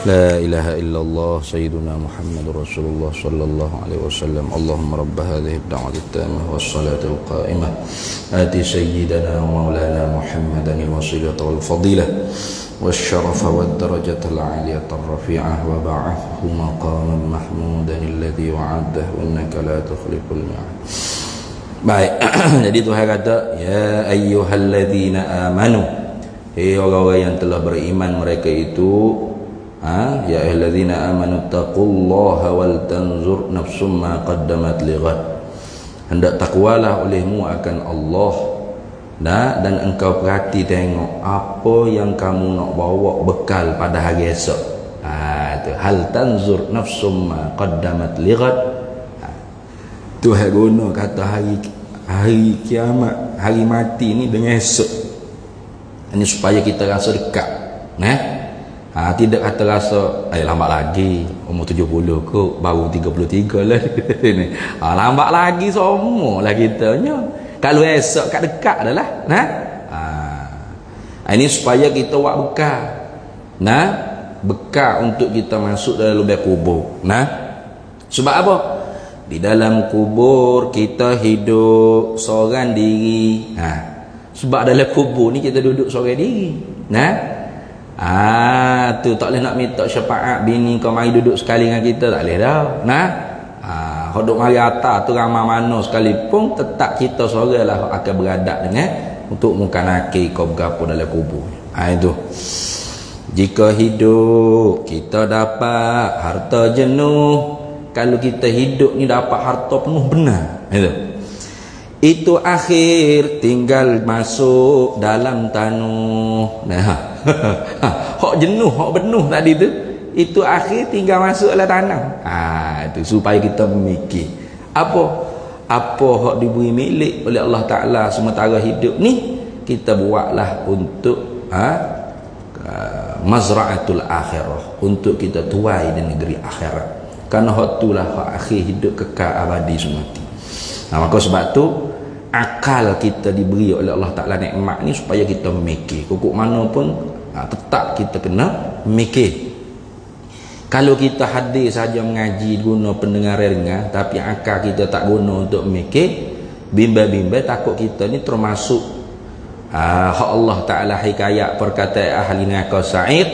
لا إله إلا الله سيدنا محمد رسول الله صلى الله عليه وسلم. اللهم رب هذه الدعوة التامة والصلاة القائمة آت سيدنا ومولانا محمدا الوسيلة والفضيلة والشرف والدرجة العالية الرفيعة وبعثه مقاما محمودا الذي وعده إنك لا تخلف الميعاد. Baik, jadi Tuhan kata ya ayyuhalladzina amanu, hei orang-orang yang telah beriman, mereka itu ya ayyuhalladzina amanu taqullaha wal tanzur nafsum ma qaddamat lighad. Hendak takwalah olehmu akan Allah, dan engkau perhati tengok apa yang kamu nak bawa bekal pada hari esok. Itu hal tanzur nafsum ma qaddamat lighad. Tuhan guna kata hari kiamat, hari mati ni dengan esok. Ini supaya kita rasa dekat. Tidak kata rasa lambat lagi, umur 70 kot, baru 33 lah. Lambat lagi semua lah kitanya. Kalau esok kat dekat dah lah. Ini supaya kita buat bekal. Bekal untuk kita masuk dalam lubang kubur. Sebab apa? Di dalam kubur kita hidup seorang diri. Sebab dalam kubur ni kita duduk seorang diri. Tu tak boleh nak minta syafaat bini kau mari duduk sekali dengan kita, tak boleh dah. Duduk mari atas tu ramai mana sekalipun, tetap kita seorang lah akan beradab dengan untuk muka nakir kau berapa dalam kubur. Itu jika hidup kita dapat harta jenuh, kalau kita hidup ni dapat harta penuh benar, itu akhir tinggal masuk dalam tanuh. Hak jenuh, hak benuh tadi tu, itu akhir tinggal masuk dalam tanah. Itu supaya kita memikir apa hak diberi milik oleh Allah Ta'ala sementara hidup ni, kita buatlah untuk mazra'atul akhirah, untuk kita tuai di negeri akhirat. Kerana hak itulah hak akhir hidup kekal abadi semati. Maka sebab tu akal kita diberi oleh Allah Ta'ala nikmat ni supaya kita memikir. Kukuk mana pun tetap kita kena mikir. Kalau kita hadir saja mengaji guna pendengar ringan, tapi akal kita tak guna untuk mikir, bimbang-bimbang takut kita ni termasuk hak Allah Ta'ala hikayat perkataan ahli neraka sa'id.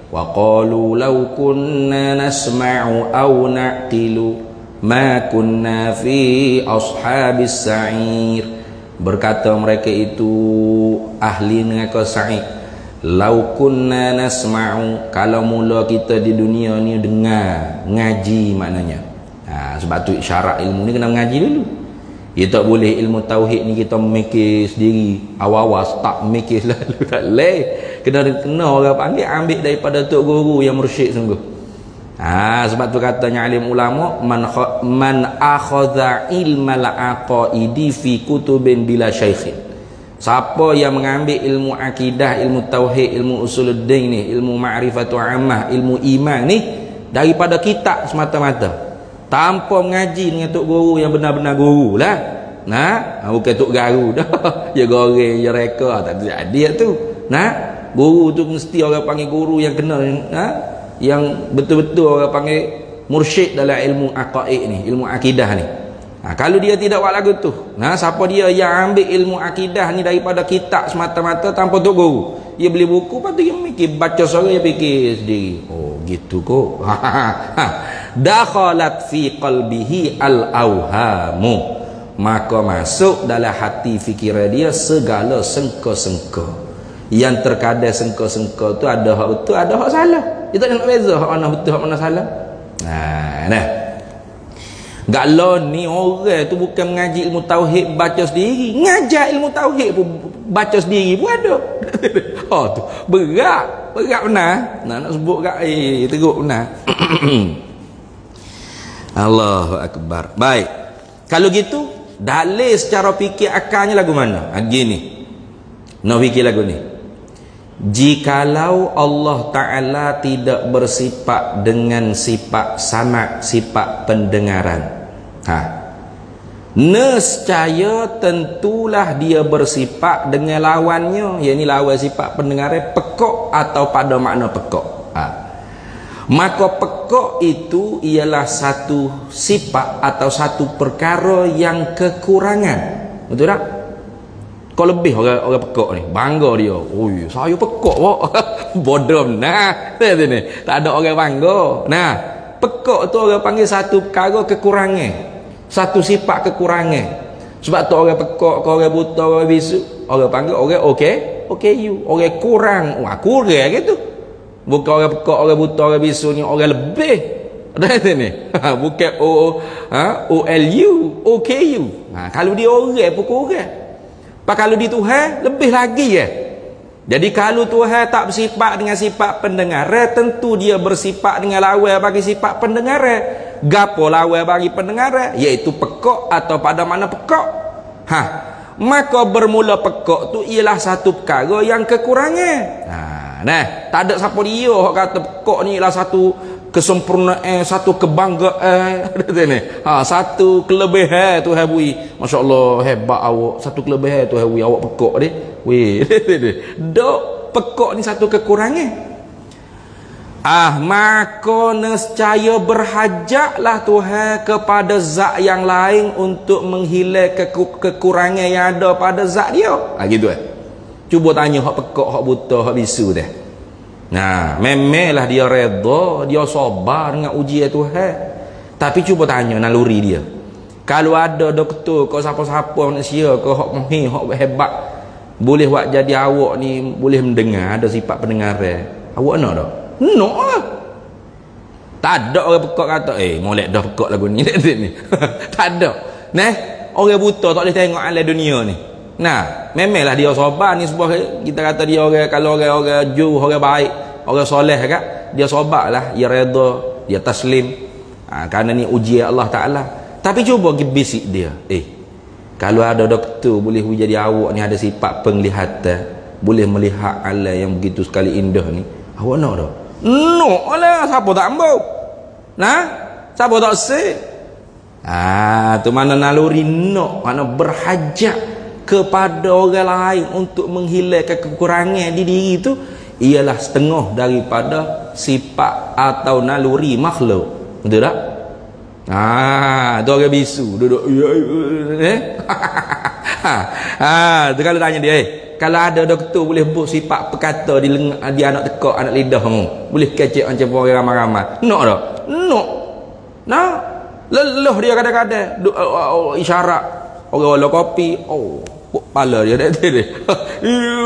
Wa qalu law kunna nasma'u aw na'qilu ma kunna fi ashabis sa'ir. Berkata mereka itu ahli neraka sa'id, lau kunna nasma'u, kalau mula kita di dunia ni dengar ngaji maknanya. Sebab tu syarat ilmu ni kena mengaji dulu. Ya tak boleh ilmu tauhid ni kita memikir sendiri, awal-awal tak memikir selalu, tak boleh. kena orang panggil ambil daripada tok guru yang mursyid sungguh. Sebab tu katanya alim ulama, man akhadha ilmal aqaidi fi kutubin bila syaikhin. Siapa yang mengambil ilmu akidah, ilmu tauhid, ilmu usuluddin ni, ilmu ma'rifatu ammah, ilmu iman ni daripada kitab semata-mata, tanpa mengaji dengan tok guru yang benar-benar guru lah. Bukan tok garu dah. Ya goreng, ya reka, tak jadi tu. Guru tu mesti orang panggil guru yang kenal, yang betul-betul orang panggil mursyid dalam ilmu aqaid ni, ilmu akidah ni. Kalau dia tidak buat lagu tu, siapa dia yang ambil ilmu akidah ni daripada kitab semata-mata tanpa tok guru, dia beli buku, lepas tu dia mikir, baca seorang, dia fikir sendiri. Oh gitu kok. Dakhalat fi qalbihi al-awhamu, maka masuk dalam hati fikiran dia segala sengka-sengka. Yang terkadang sengka-sengka tu ada hak betul, ada hak salah. Dia tak nak beza hak mana betul, hak mana salah. Gak ni orang tu bukan mengaji ilmu tauhid baca sendiri, ngajar ilmu tauhid pun baca sendiri pun ada. Tu berat benar. Nak sebut kat teruk benar. Allahu akbar. Baik, kalau gitu dalil secara fikir akalnya lagu mana? Gini, nak fikir lagu ni. Jikalau Allah Ta'ala tidak bersifat dengan sifat sama, sifat pendengaran, nescaya tentulah dia bersifat dengan lawannya, yakni lawan sifat pendengaran, pekok atau pada makna pekok. Maka pekok itu ialah satu sifat atau satu perkara yang kekurangan. Betul tak? Kau lebih orang pekok ni, bangga dia. Oi, saya pekok kok. Bodoh tak ada orang bangga. Pekok tu orang panggil satu perkara kekurangan, satu sifat kekurangan. Sebab tu orang pekok, orang buta, orang bisu, orang panggil orang okey you, orang kurang. Kurang gitu. Bukan orang pekok, orang buta, orang bisu ni orang lebih. Bukan OLU, OKU. Kalau dia orang pun kurang. Kalau di Tuhan lebih lagi ya. Jadi kalau Tuhan tak bersifat dengan sifat pendengaran, tentu dia bersifat dengan lawan bagi sifat pendengaran. Gapo lawan bagi pendengaran? Iaitu pekok atau pada mana pekok. Maka bermula pekok tu ialah satu perkara yang kekurangan. Tak ada siapa dia yang kata pekok ni ialah satu kesempurnaan, satu kebanggaan. Satu kelebihan Tuhan bui. Masya-Allah, hebat awak. Satu kelebihan Tuhan bui, awak pekok dia. Dok, pekok ni satu kekurangan. Maka nescaya berhajatlah Tuhan kepada zat yang lain untuk menghilang kekurangan yang ada pada zat dia. Gitu Cuba tanya hak pekok, hak buta, hak bisu dah. Memanglah dia redha, dia sabar dengan ujian Tuhan. Tapi cuba tanya naluri dia. Kalau ada doktor ke siapa-siapa manusia ke hak mahir, hak hebat, boleh buat jadi awak ni boleh mendengar, ada sifat pendengaran, awak nak tak? Nak lah. Tak ada orang pekak kata molek dah pekak lagu ni. Tak ada. Orang buta tak boleh tengok alam dunia ni. Memanglah dia sabar ni, sebuah kita kata dia orang, kalau orang jujur, orang baik, orang soleh kan, dia sabarlah, dia redha, dia taslim. Kerana ni ujian Allah Ta'ala. Tapi cuba pergi bisik dia, kalau ada doktor boleh jadi awak ni ada sifat penglihatan, boleh melihat alam yang begitu sekali indah ni, awak nak tak? Nak lah. Siapa tak ambau? Siapa tak sih? Tu mana naluri nak, mana berhajat kepada orang lain untuk menghilangkan kekurangan di diri itu, ialah setengah daripada sifat atau naluri makhluk. Betul tak? Tu orang bisu duduk tu kalau tanya dia, kalau ada doktor boleh buat sifat perkata di anak tekak, anak lidah kamu, boleh kecek macam orang ramai-ramai, nak tak? Nak leluh dia kadang-kadang isyarat orang olah kopi, kepala dia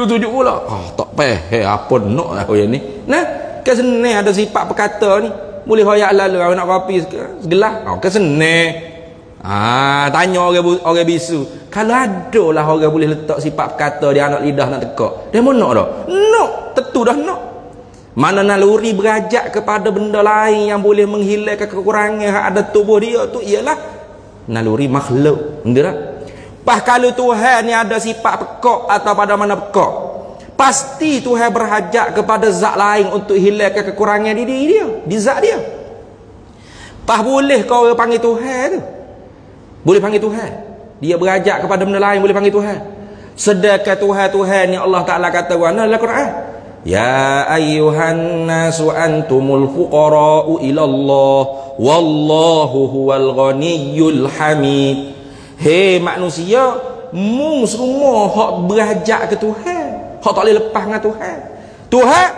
tunjuk pula, tak apa nak lah yang ni. Kesenang ada sifat perkata ni, boleh hoyak lalu nak kopi segelas, kesenang. Tanya orang bisu, kalau ada lah orang boleh letak sifat perkata dia anak lidah nak tekak, dia mau nak tak? Nak. tentu dah nak. Mana naluri berajak kepada benda lain yang boleh menghilangkan kekurangan yang ada tubuh dia tu ialah naluri makhluk. Betul tak? Pas kalau Tuhan ni ada sifat pekak atau pada mana pekak, pasti Tuhan berhajat kepada zat lain untuk hilangkan kekurangan di diri dia, di zat dia. Pas boleh kau panggil Tuhan tu, boleh panggil Tuhan. Dia berhajat kepada benda lain, boleh panggil Tuhan. Sedangkan Tuhan yang Allah Ta'ala kata dalam Al-Quran, ya ayyuhan nasu antumul fuqara'u ilallah wallahu huwal ghaniyyul hamid. Hei manusia, mung semua hak berhajat ke Tuhan, hak tak boleh lepas dengan Tuhan. Tuhan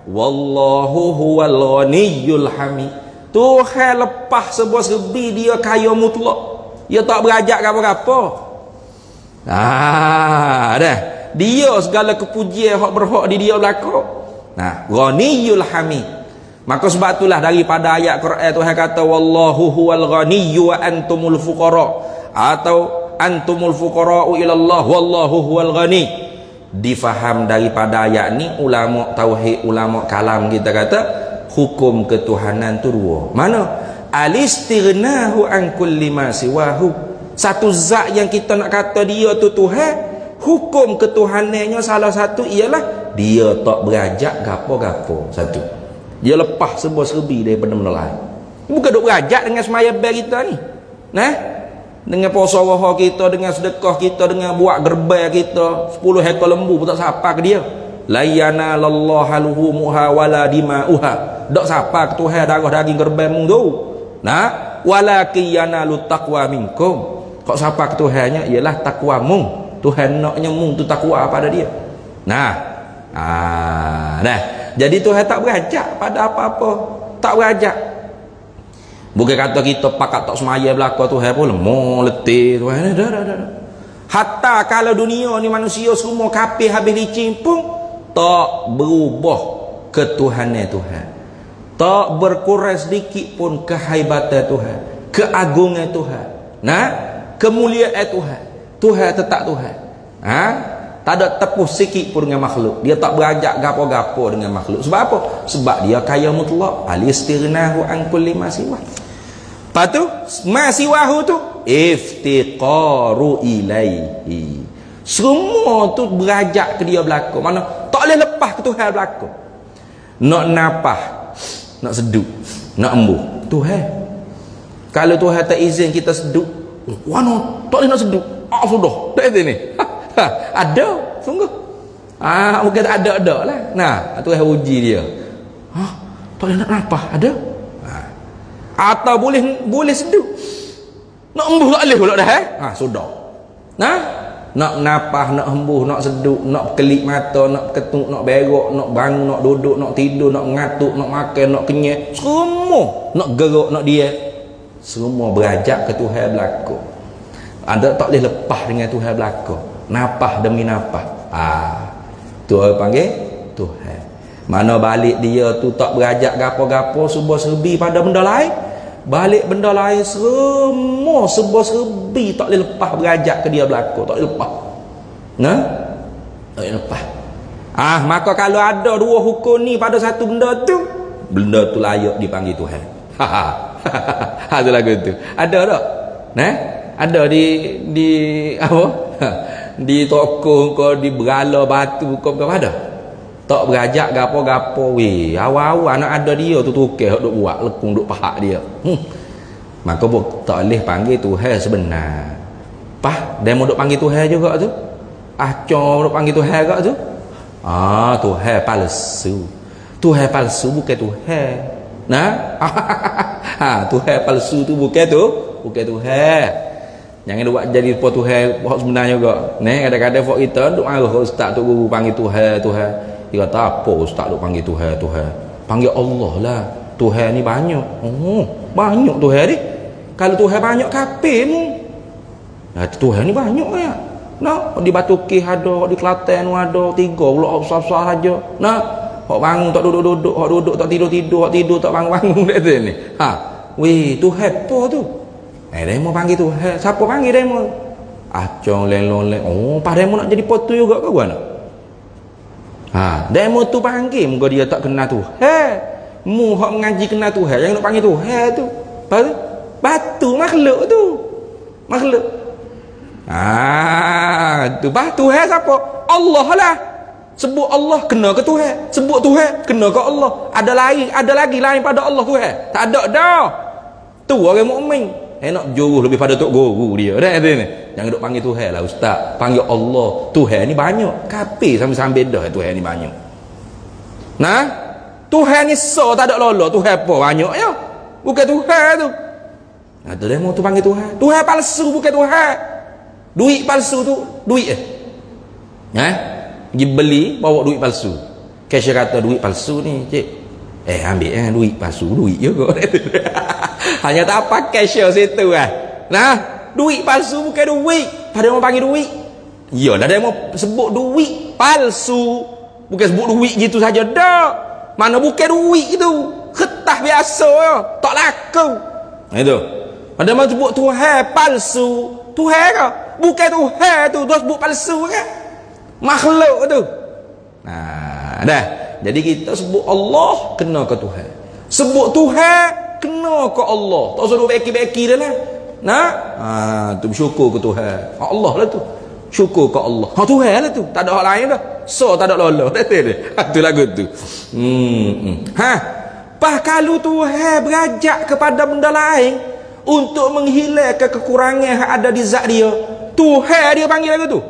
wallahu huwal ghaniyyul hamid. Tuhan lepas sebuah serbi, dia kaya mutlak. Dia tak berhajat apa-apa. Dah. Dia segala kepujian hak berhak di dia belaka. Nah, Ghaniyul Hamid. Maka sebab itulah daripada ayat Quran Tuhan kata wallahu huwal ghaniyyu wa antumul fuqara, atau antumul fuqara'u ila Allah wallahu huwal ghani. Difaham daripada ayat ni ulama tauhid, ulama kalam kita kata hukum ketuhanan tu dua. Mana? Al-istighnahu an kulli ma siwahu. Satu zat yang kita nak kata dia tu Tuhan, hukum ketuhanannya salah satu ialah dia tak berajak gapo-gapo. Satu, dia lepas sebuah serbi daripada benda lain. Bukan duk berajak dengan semaya bel kita ni, nah, dengan puasa wahar kita, dengan sedekah kita, dengan buat gerbang kita 10 ekor lembu pun tak sapa ke dia. La yanalallahu luhumuha wala dima'uha. Tak sapa ke Tuhan darah daging gerbang mung tu. Nah, walakin yanalut taqwa minkum. Kok sapa ke Tuhannya ialah takwa mung. Tuhan naknya mung tu takwa pada dia. Nah. Nah. Jadi Tuhan tak berajak pada apa-apa. Tak berajak. Bukan kata kita pakat tak semaya belaka Tuhan pun lemah, letih Tuhan. Dah. Hatta kalau dunia ni manusia semua kafir habis licin pun tak berubah ketuhanan Tuhan. Tak berkurang sedikit pun kehaibatan Tuhan, keagungan Tuhan. Nah, kemuliaan Tuhan. Tuhan tetap Tuhan. Tak ada tepus sikit pun dengan makhluk. Dia tak berajak gapo-gapo dengan makhluk. Sebab apa? Sebab dia kaya mutlak. Al-istighnahu an kulli ma siwah. Lepas tu, ma siwahu tu iftiqaru ilaihi. Semua tu berajak ke dia belaka. Mana tak boleh lepas ke Tuhan belaka. Nak napah, nak seduk, nak embuh Tuhan. Kalau Tuhan tak izin kita seduk, wano tak boleh nak seduk. Sudah tak izin ni. Ada sungguh. Bukan tak ada lah. Nah, Tuhan uji dia. Tak boleh nak napah, ada. Atau boleh seduk, nak embuh tak boleh pula dah. Sudah. Nah, nak napah, nak hembuh, nak seduk, nak kelip mata, nak ketuk, nak berok, nak bangun, nak duduk, nak tidur, nak ngatuk, nak makan, nak kenyang, semua nak gerak, nak diam, semua berajak ke Tuhan belaka. Anda tak boleh lepas dengan Tuhan belaka. Napah demi napah. Tuhan panggil Tuhan. Mana balik dia tu tak berajak gapo-gapo, sebuah serbi pada benda lain. Balik benda lain semua sebuah serbi tak boleh lepas berajak ke dia belaka, tak boleh lepas. Nah, tak boleh lepas. Maka kalau ada dua hukum ni pada satu benda tu layak dipanggil Tuhan. Ada lagu tu. Ada tak? Nah, ada di apa? Di toko ke, di berala batu ke apa ada? Tak berajak gapo-gapo weh. Awal-awal anak ada dia tu tukar duk buat lekung duk pahak dia. Maka tak boleh panggil Tuhan sebenar. Dia mau duk panggil Tuhan juga tu. Acor duk panggil Tuhan juga tu. Tuhan palsu. Tuhan palsu bukan Tuhan. Nah. Tuhan palsu tu bukan Tuhan. Jangan buat jadi apa Tuhan hak sebenarnya juga. Kadang-kadang fok kita duk marah ustaz tu guru panggil Tuhan. Dia kata apa ustaz duk panggil Tuhan. Panggil Allah lah. Tuhan ni banyak. Banyak Tuhan ni. Kalau Tuhan banyak kafir mu. Tuhan ni banyak ya. Nah, di Batu Kih ada, di Kelantan ada, 3 pula besar-besar saja. Nah, hak bangun tak duduk-duduk, hak duduk tak tidur-tidur, hak tidur tak bangun-bangun dak ni. Weh, Tuhan apa tu? Demo panggil Tuhan. Siapa panggil demo? Acong lelong. Pas demo nak jadi potu juga ke gua nak? Demo tu panggil muka dia tak kenal Tuhan. Mu hak mengaji kenal Tuhan, yang nak panggil Tuhan tu batu makhluk tu. Makhluk. Tu Tuhan siapa? Allah lah. Sebut Allah kena ke Tuhan, sebut Tuhan kena ke Allah. Ada lagi lain pada Allah Tuhan? Tak ada dah. Tu orang mukmin. Nak jauh lebih pada tok guru dia. Dah ni. Jangan duk panggil Tuhan lah ustaz. Panggil Allah. Tuhan ni banyak. Kafir sambil-sambil dah Tuhan ni banyak. Nah, Tuhan ni tak ada lolos. Tuhan apa banyak ya? Bukan Tuhan tu. Tu dia mau tu panggil Tuhan. Tuhan palsu bukan Tuhan. Duit palsu tu duit pergi beli bawa duit palsu. Cashier kata duit palsu ni cik. Ambil duit palsu, duit juga. Hanya tak pakai cashier situ Nah, duit palsu bukan duit. Pada mau panggil duit. Yalah dia mau sebut duit palsu. Bukan sebut duit gitu saja dah. Mana bukan duit itu. Kertas biasa ya. Tak laku. Itu. Ada mau sebut Tuhan palsu. Tuhan ke? Bukan Tuhan tu. Dia sebut palsu ke? Makhluk tu. Dah. Jadi kita sebut Allah kena ke Tuhan. Sebut Tuhan kena ke Allah. Tak usah duk beki-beki dah lah. Tu bersyukur ke Tuhan. Allah lah tu. Syukur ke Allah. Tuhan lah tu. Tak ada orang lain dah. So tak ada lolos. Tu lagu tu. Kalau Tuhan berajak kepada benda lain untuk menghilangkan kekurangan yang ada di zat dia, Tuhan dia panggil lagu tu.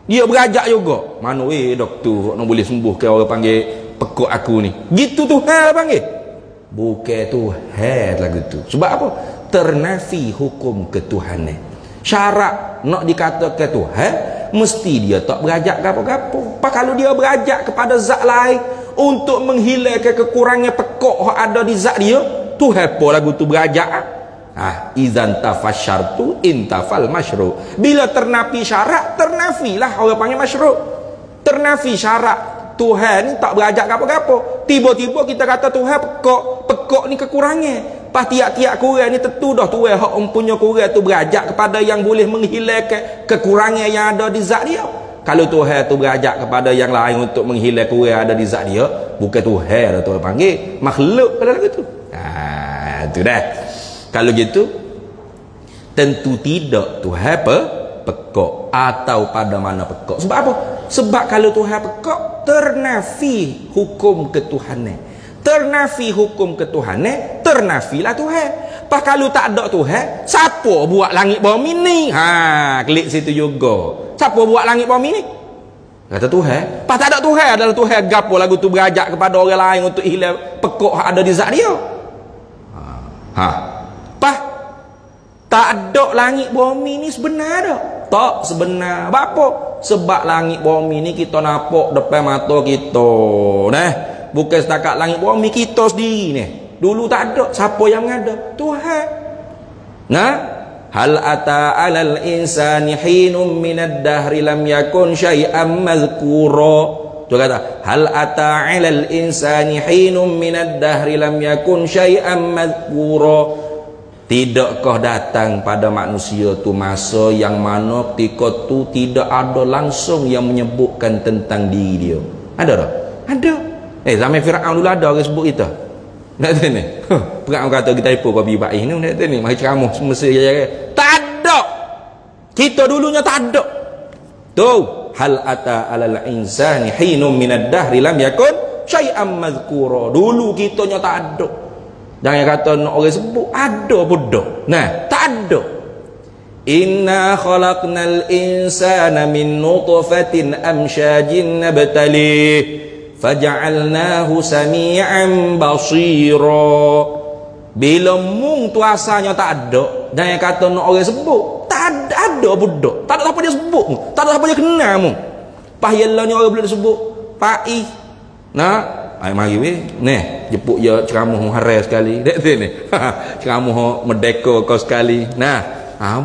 Dia berajak juga. Mana doktor nak boleh sembuh ke orang panggil pekok aku ni. Gitu Tuhan panggil. Bukan Tuhan lagu tu. Sebab apa? Ternafi hukum ketuhanan. Syarat nak dikatakan Tuhan, mesti dia tak berajak gapo-gapo. Kalau dia berajak kepada zat lain untuk menghilangkan kekurangan pekok yang ada di zat dia, Tuhan apa lagu tu berajak? Izan tafasyartu intafal masyru. Bila ternafi syarat, ternafilah orang panggil masyru. Ternafi syarat. Tuhan ni tak berajak apa-apa. Tiba-tiba kita kata Tuhan pekok ni kekurangan. Pas tiap-tiap kurang ni tentu dah Tuhan hak punya kurang tu berajak kepada yang boleh menghilangkan kekurangan yang ada di zat dia. Kalau Tuhan tu berajak kepada yang lain untuk menghilangkan kurang yang ada di zat dia, bukan Tuhan lah Tuhan panggil, makhluk pada lagu tu. Tu dah. Kalau gitu tentu tidak Tuhan pekok atau pada mana pekok. Sebab apa? Sebab kalau Tuhan pekok, ternafi hukum ketuhanan. Ternafi hukum ketuhanan, ternafilah Tuhan. Pas kalau tak ada Tuhan, siapa buat langit bumi ni? Klik situ juga. Siapa buat langit bumi ni? Kata Tuhan. Pas tak ada Tuhan, adalah Tuhan gapo lagu tu berajak kepada orang lain untuk hilang pekok ada di zat dia. Pas tak ada langit bumi ni sebenar dah. Tak sebenar. Apa? Sebab langit bumi ni kita nampak depan mata kita. Bukan setakat langit bumi kita sendiri ni. Dulu tak ada. Siapa yang ada? Tuhan. Hal ata 'alal insani hinum minad dahri lam yakun syai'an mazkura. Tu kata, hal ata 'alal insani hinum minad dahri lam yakun syai'an mazkura. Tidakkah datang pada manusia tu masa yang mana ketika tu tidak ada langsung yang menyebutkan tentang diri dia? Ada tak? Ada. Zaman Firaun dulu ada orang sebut kita. Tak tahu ni. Perang kata kita ipo babi baik ni, tak tahu ni. Mari ceramah semasa ya. Tak ada. Kita dulunya tak ada. Tu, hal ata 'alal insani hinum minad dahri lam yakun syai'an mazkura. Dulu kitanya tak ada. Jangan kata nak orang sebut ada bodoh. Tak ada. Inna khalaqnal insana min nutfatin amsyajin nabtalih faja'alnahu sami'an basira. Bila mung tu asalnya tak ada, jangan kata nak orang sebut. Tak ada bodoh. Tak ada apa dia sebut. Tak ada apa dia kenal mu. Pahyalanya orang boleh sebut Pai. Mari weh. Jemput ya ceramah haram sekali. Dek tu ni. Ceramah merdeka kau sekali.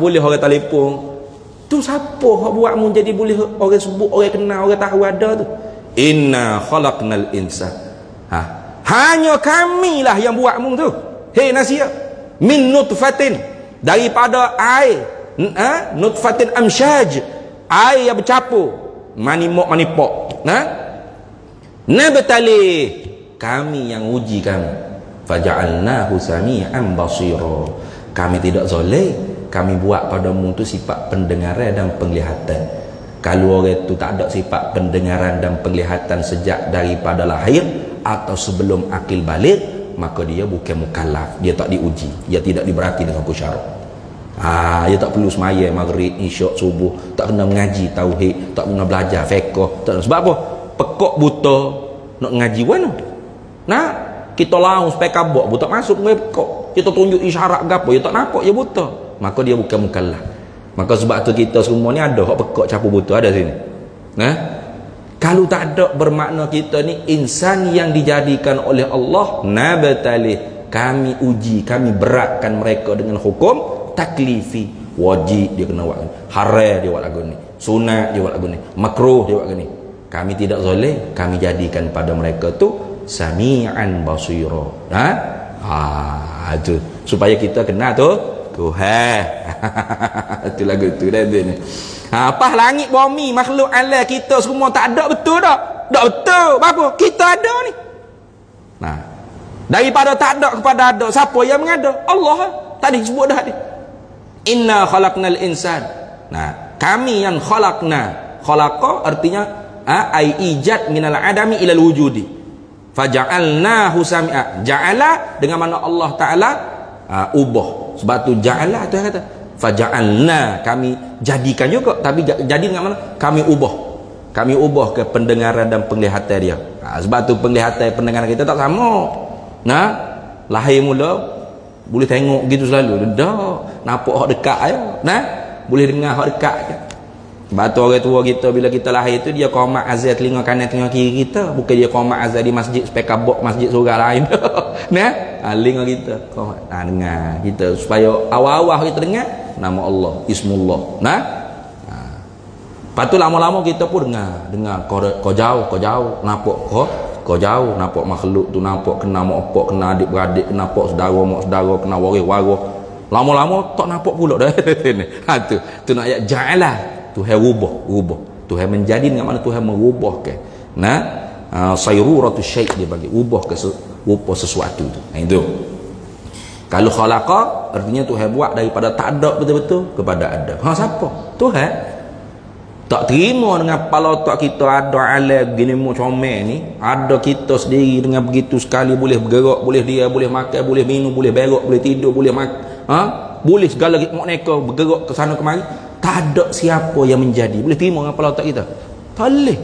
Boleh orang telefon. Tu siapa hak buat mu jadi boleh orang sebut, orang kenal, orang tahu ada tu. Inna khalaqnal insan. Hanya kamilah yang buat mu tu. Hei nasia. Min nutfatin. Daripada air. Nutfatin amsyaj. Air yang bercampur. Manimok manipok. nabtali, kami yang uji kamu. Faja'alnahu sami'an basira, kami tidak zalim, kami buat padamu tu sifat pendengaran dan penglihatan. Kalau orang itu tak ada sifat pendengaran dan penglihatan sejak daripada lahir atau sebelum akil balik, maka dia bukan mukallaf, dia tak diuji, dia tidak diberati dengan syarat. Dia tak perlu semaya maghrib, isyak, subuh, tak kena mengaji tauhid, tak kena belajar fiqh, tak. Sebab apa? Pekok buta nak ngaji mana? Nah, kita laung supaya kabok buta masuk dengan pekok. Kita tunjuk isyarat gapo, dia tak nampak, dia buta. Maka dia bukan mukallaf. Maka sebab tu kita semua ni ada hak pekok capu buta ada sini. Nah, kalau tak ada bermakna kita ni insan yang dijadikan oleh Allah, nabtali, kami uji, kami beratkan mereka dengan hukum taklifi. Wajib dia kena buat ni, haram dia buat lagu ni, sunat dia buat lagu ni, makruh dia buat lagu ni. Kami tidak zalim, kami jadikan pada mereka tu sami'an basira. Itu supaya kita kenal tu Tuhan. Itu lagu tu dah ni. Apa langit bumi makhluk alam kita semua tak ada betul tak? Tak betul. Apa? Kita ada ni. Nah, daripada tak ada kepada ada, siapa yang mengada? Allah. Tadi sebut dah ni. Inna khalaqnal insan. Nah, kami yang khalaqna. Khalaqa artinya ai ijad minal adami ilal wujudi. Faja'alnahu sami'a. Ja'ala dengan mana Allah Taala ubah. Sebab tu ja'ala tu kata faja'alna, kami jadikan juga, tapi jadi dengan mana? Kami ubah ke pendengaran dan penglihatan dia. Sebab tu penglihatan pendengaran kita tak sama. Nah, lahir mula boleh tengok gitu selalu dah, nampak hak dekat aja. Nah, boleh dengar hak dekat je. Sebab tu orang tua kita bila kita lahir tu dia qomat azan telinga kanan telinga kiri kita, bukan dia qomat azan di masjid supaya kabok masjid surau lain. Nah, telinga kita qomat dengar kita supaya awal-awal kita dengar nama Allah, ismullah. Nah, lepas tu lama-lama kita pun dengar kau jauh nampak kau jauh nampak makhluk tu, nampak kena mak opak, kena adik beradik, nampak saudara mak saudara, kena waris. Lama-lama tak nampak pula dah. Tu nak ayat ja'ala, Tuhan rubah. Tuhan menjadi dengan mana Tuhan merubahkan. Nah, sayruratu syai' dia bagi ubah ke rupa sesuatu tu. Itu. Kalau khalaqa artinya Tuhan buat daripada tak ada betul-betul kepada ada. Siapa? Tuhan. Tak terima dengan kepala otak kita ada alam gini mu comel ni, ada kita sendiri dengan begitu sekali boleh bergerak, boleh dia, boleh makan, boleh minum, boleh berak, boleh tidur, boleh makan, boleh segala makneka bergerak ke sana kemari. Tak ada siapa yang menjadi. Boleh terima dengan kepala otak kita? Tak boleh.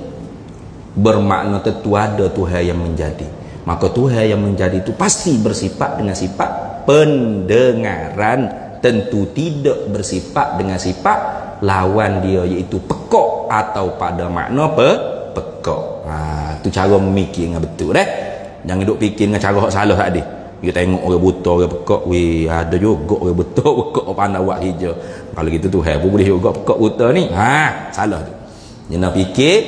Bermakna tentu ada Tuhan yang menjadi. Maka Tuhan yang menjadi itu pasti bersifat dengan sifat pendengaran, tentu tidak bersifat dengan sifat lawan dia iaitu pekok atau pada makna pekok. Tu cara memikir dengan betul dah. Jangan duk fikir dengan cara hak salah tadi. Kita tengok orang buta, orang pekok, ada juga orang buta pekok pandai buat hijau. Kalau gitu Tuhan pun boleh juga pekok buta ni. Salah tu. Jangan fikir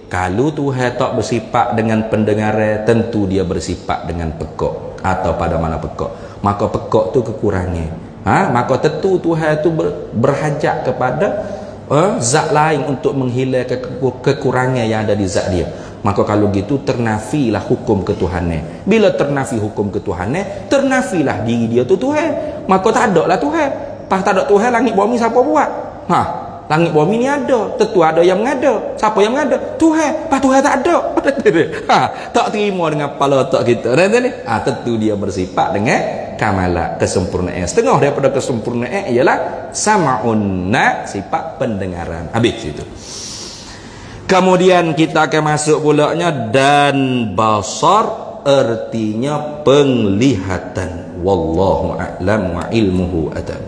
kalau Tuhan tak bersifat dengan pendengaran, tentu dia bersifat dengan pekok atau pada mana pekok. Maka pekok tu kekurangan. Maka tentu Tuhan tu berhajat kepada zat lain untuk menghilangkan kekurangan yang ada di zat dia. Maka kalau gitu ternafilah hukum ketuhanan. Bila ternafi hukum ketuhanan, ternafilah diri dia tu Tuhan. Maka tak ada lah Tuhan. Pas tak ada Tuhan, langit bumi siapa buat? Langit bumi ni ada, tentu ada yang mengada. Siapa yang mengada? Tuhan. Pas Tuhan tak ada. Tak terima dengan kepala otak kita. Tentu dia bersifat dengan kamalat, kesempurnaan. Setengah daripada kesempurnaan ialah sama'unna, sifat pendengaran. Habis itu. Kemudian kita akan masuk pulaknya dan basar artinya penglihatan. Wallahu a'lam wa ilmuhu atam.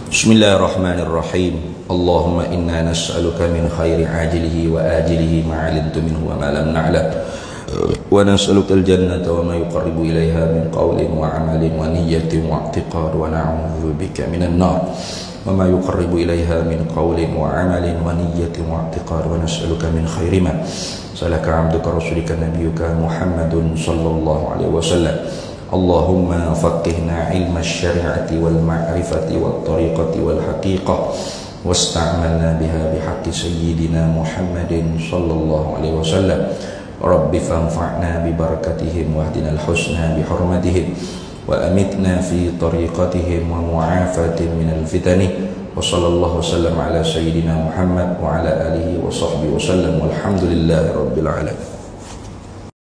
Bismillahirrahmanirrahim. Allahumma inna nas'aluka min khairi ajilihi wa ajilihi ma 'alimtu minhu wa ma lam na'lam. Wa nas'aluka al-jannata wa ma yuqarribu ilayha min qawlin wa 'amalin wa niyyatin wa i'tiqad wa na'udzu bika minan nar wa ma yuqarribu ilayha min qawlin wa 'amalin wa niyyatin wa i'tiqad wa nas'aluka min khairi ma salaka 'abduka rasulika nabiyyuka Muhammadun sallallahu alaihi wasallam Allahumma faqihna ilma syari'ati wal ma'rifati wat tariqati wal haqiqah wasta'malna biha bihaqqi sayyidina Muhammadin sallallahu alaihi wasallam. Rabbi fanfa'na bi barakatihim wahdinal husna bi hurmatihim wa amitna fi tariqatihim wa mu'afatin minal fitani. Wa sallallahu wasallam ala sayyidina Muhammad wa ala alihi wa sahbihi wasallam walhamdulillahi rabbil alamin.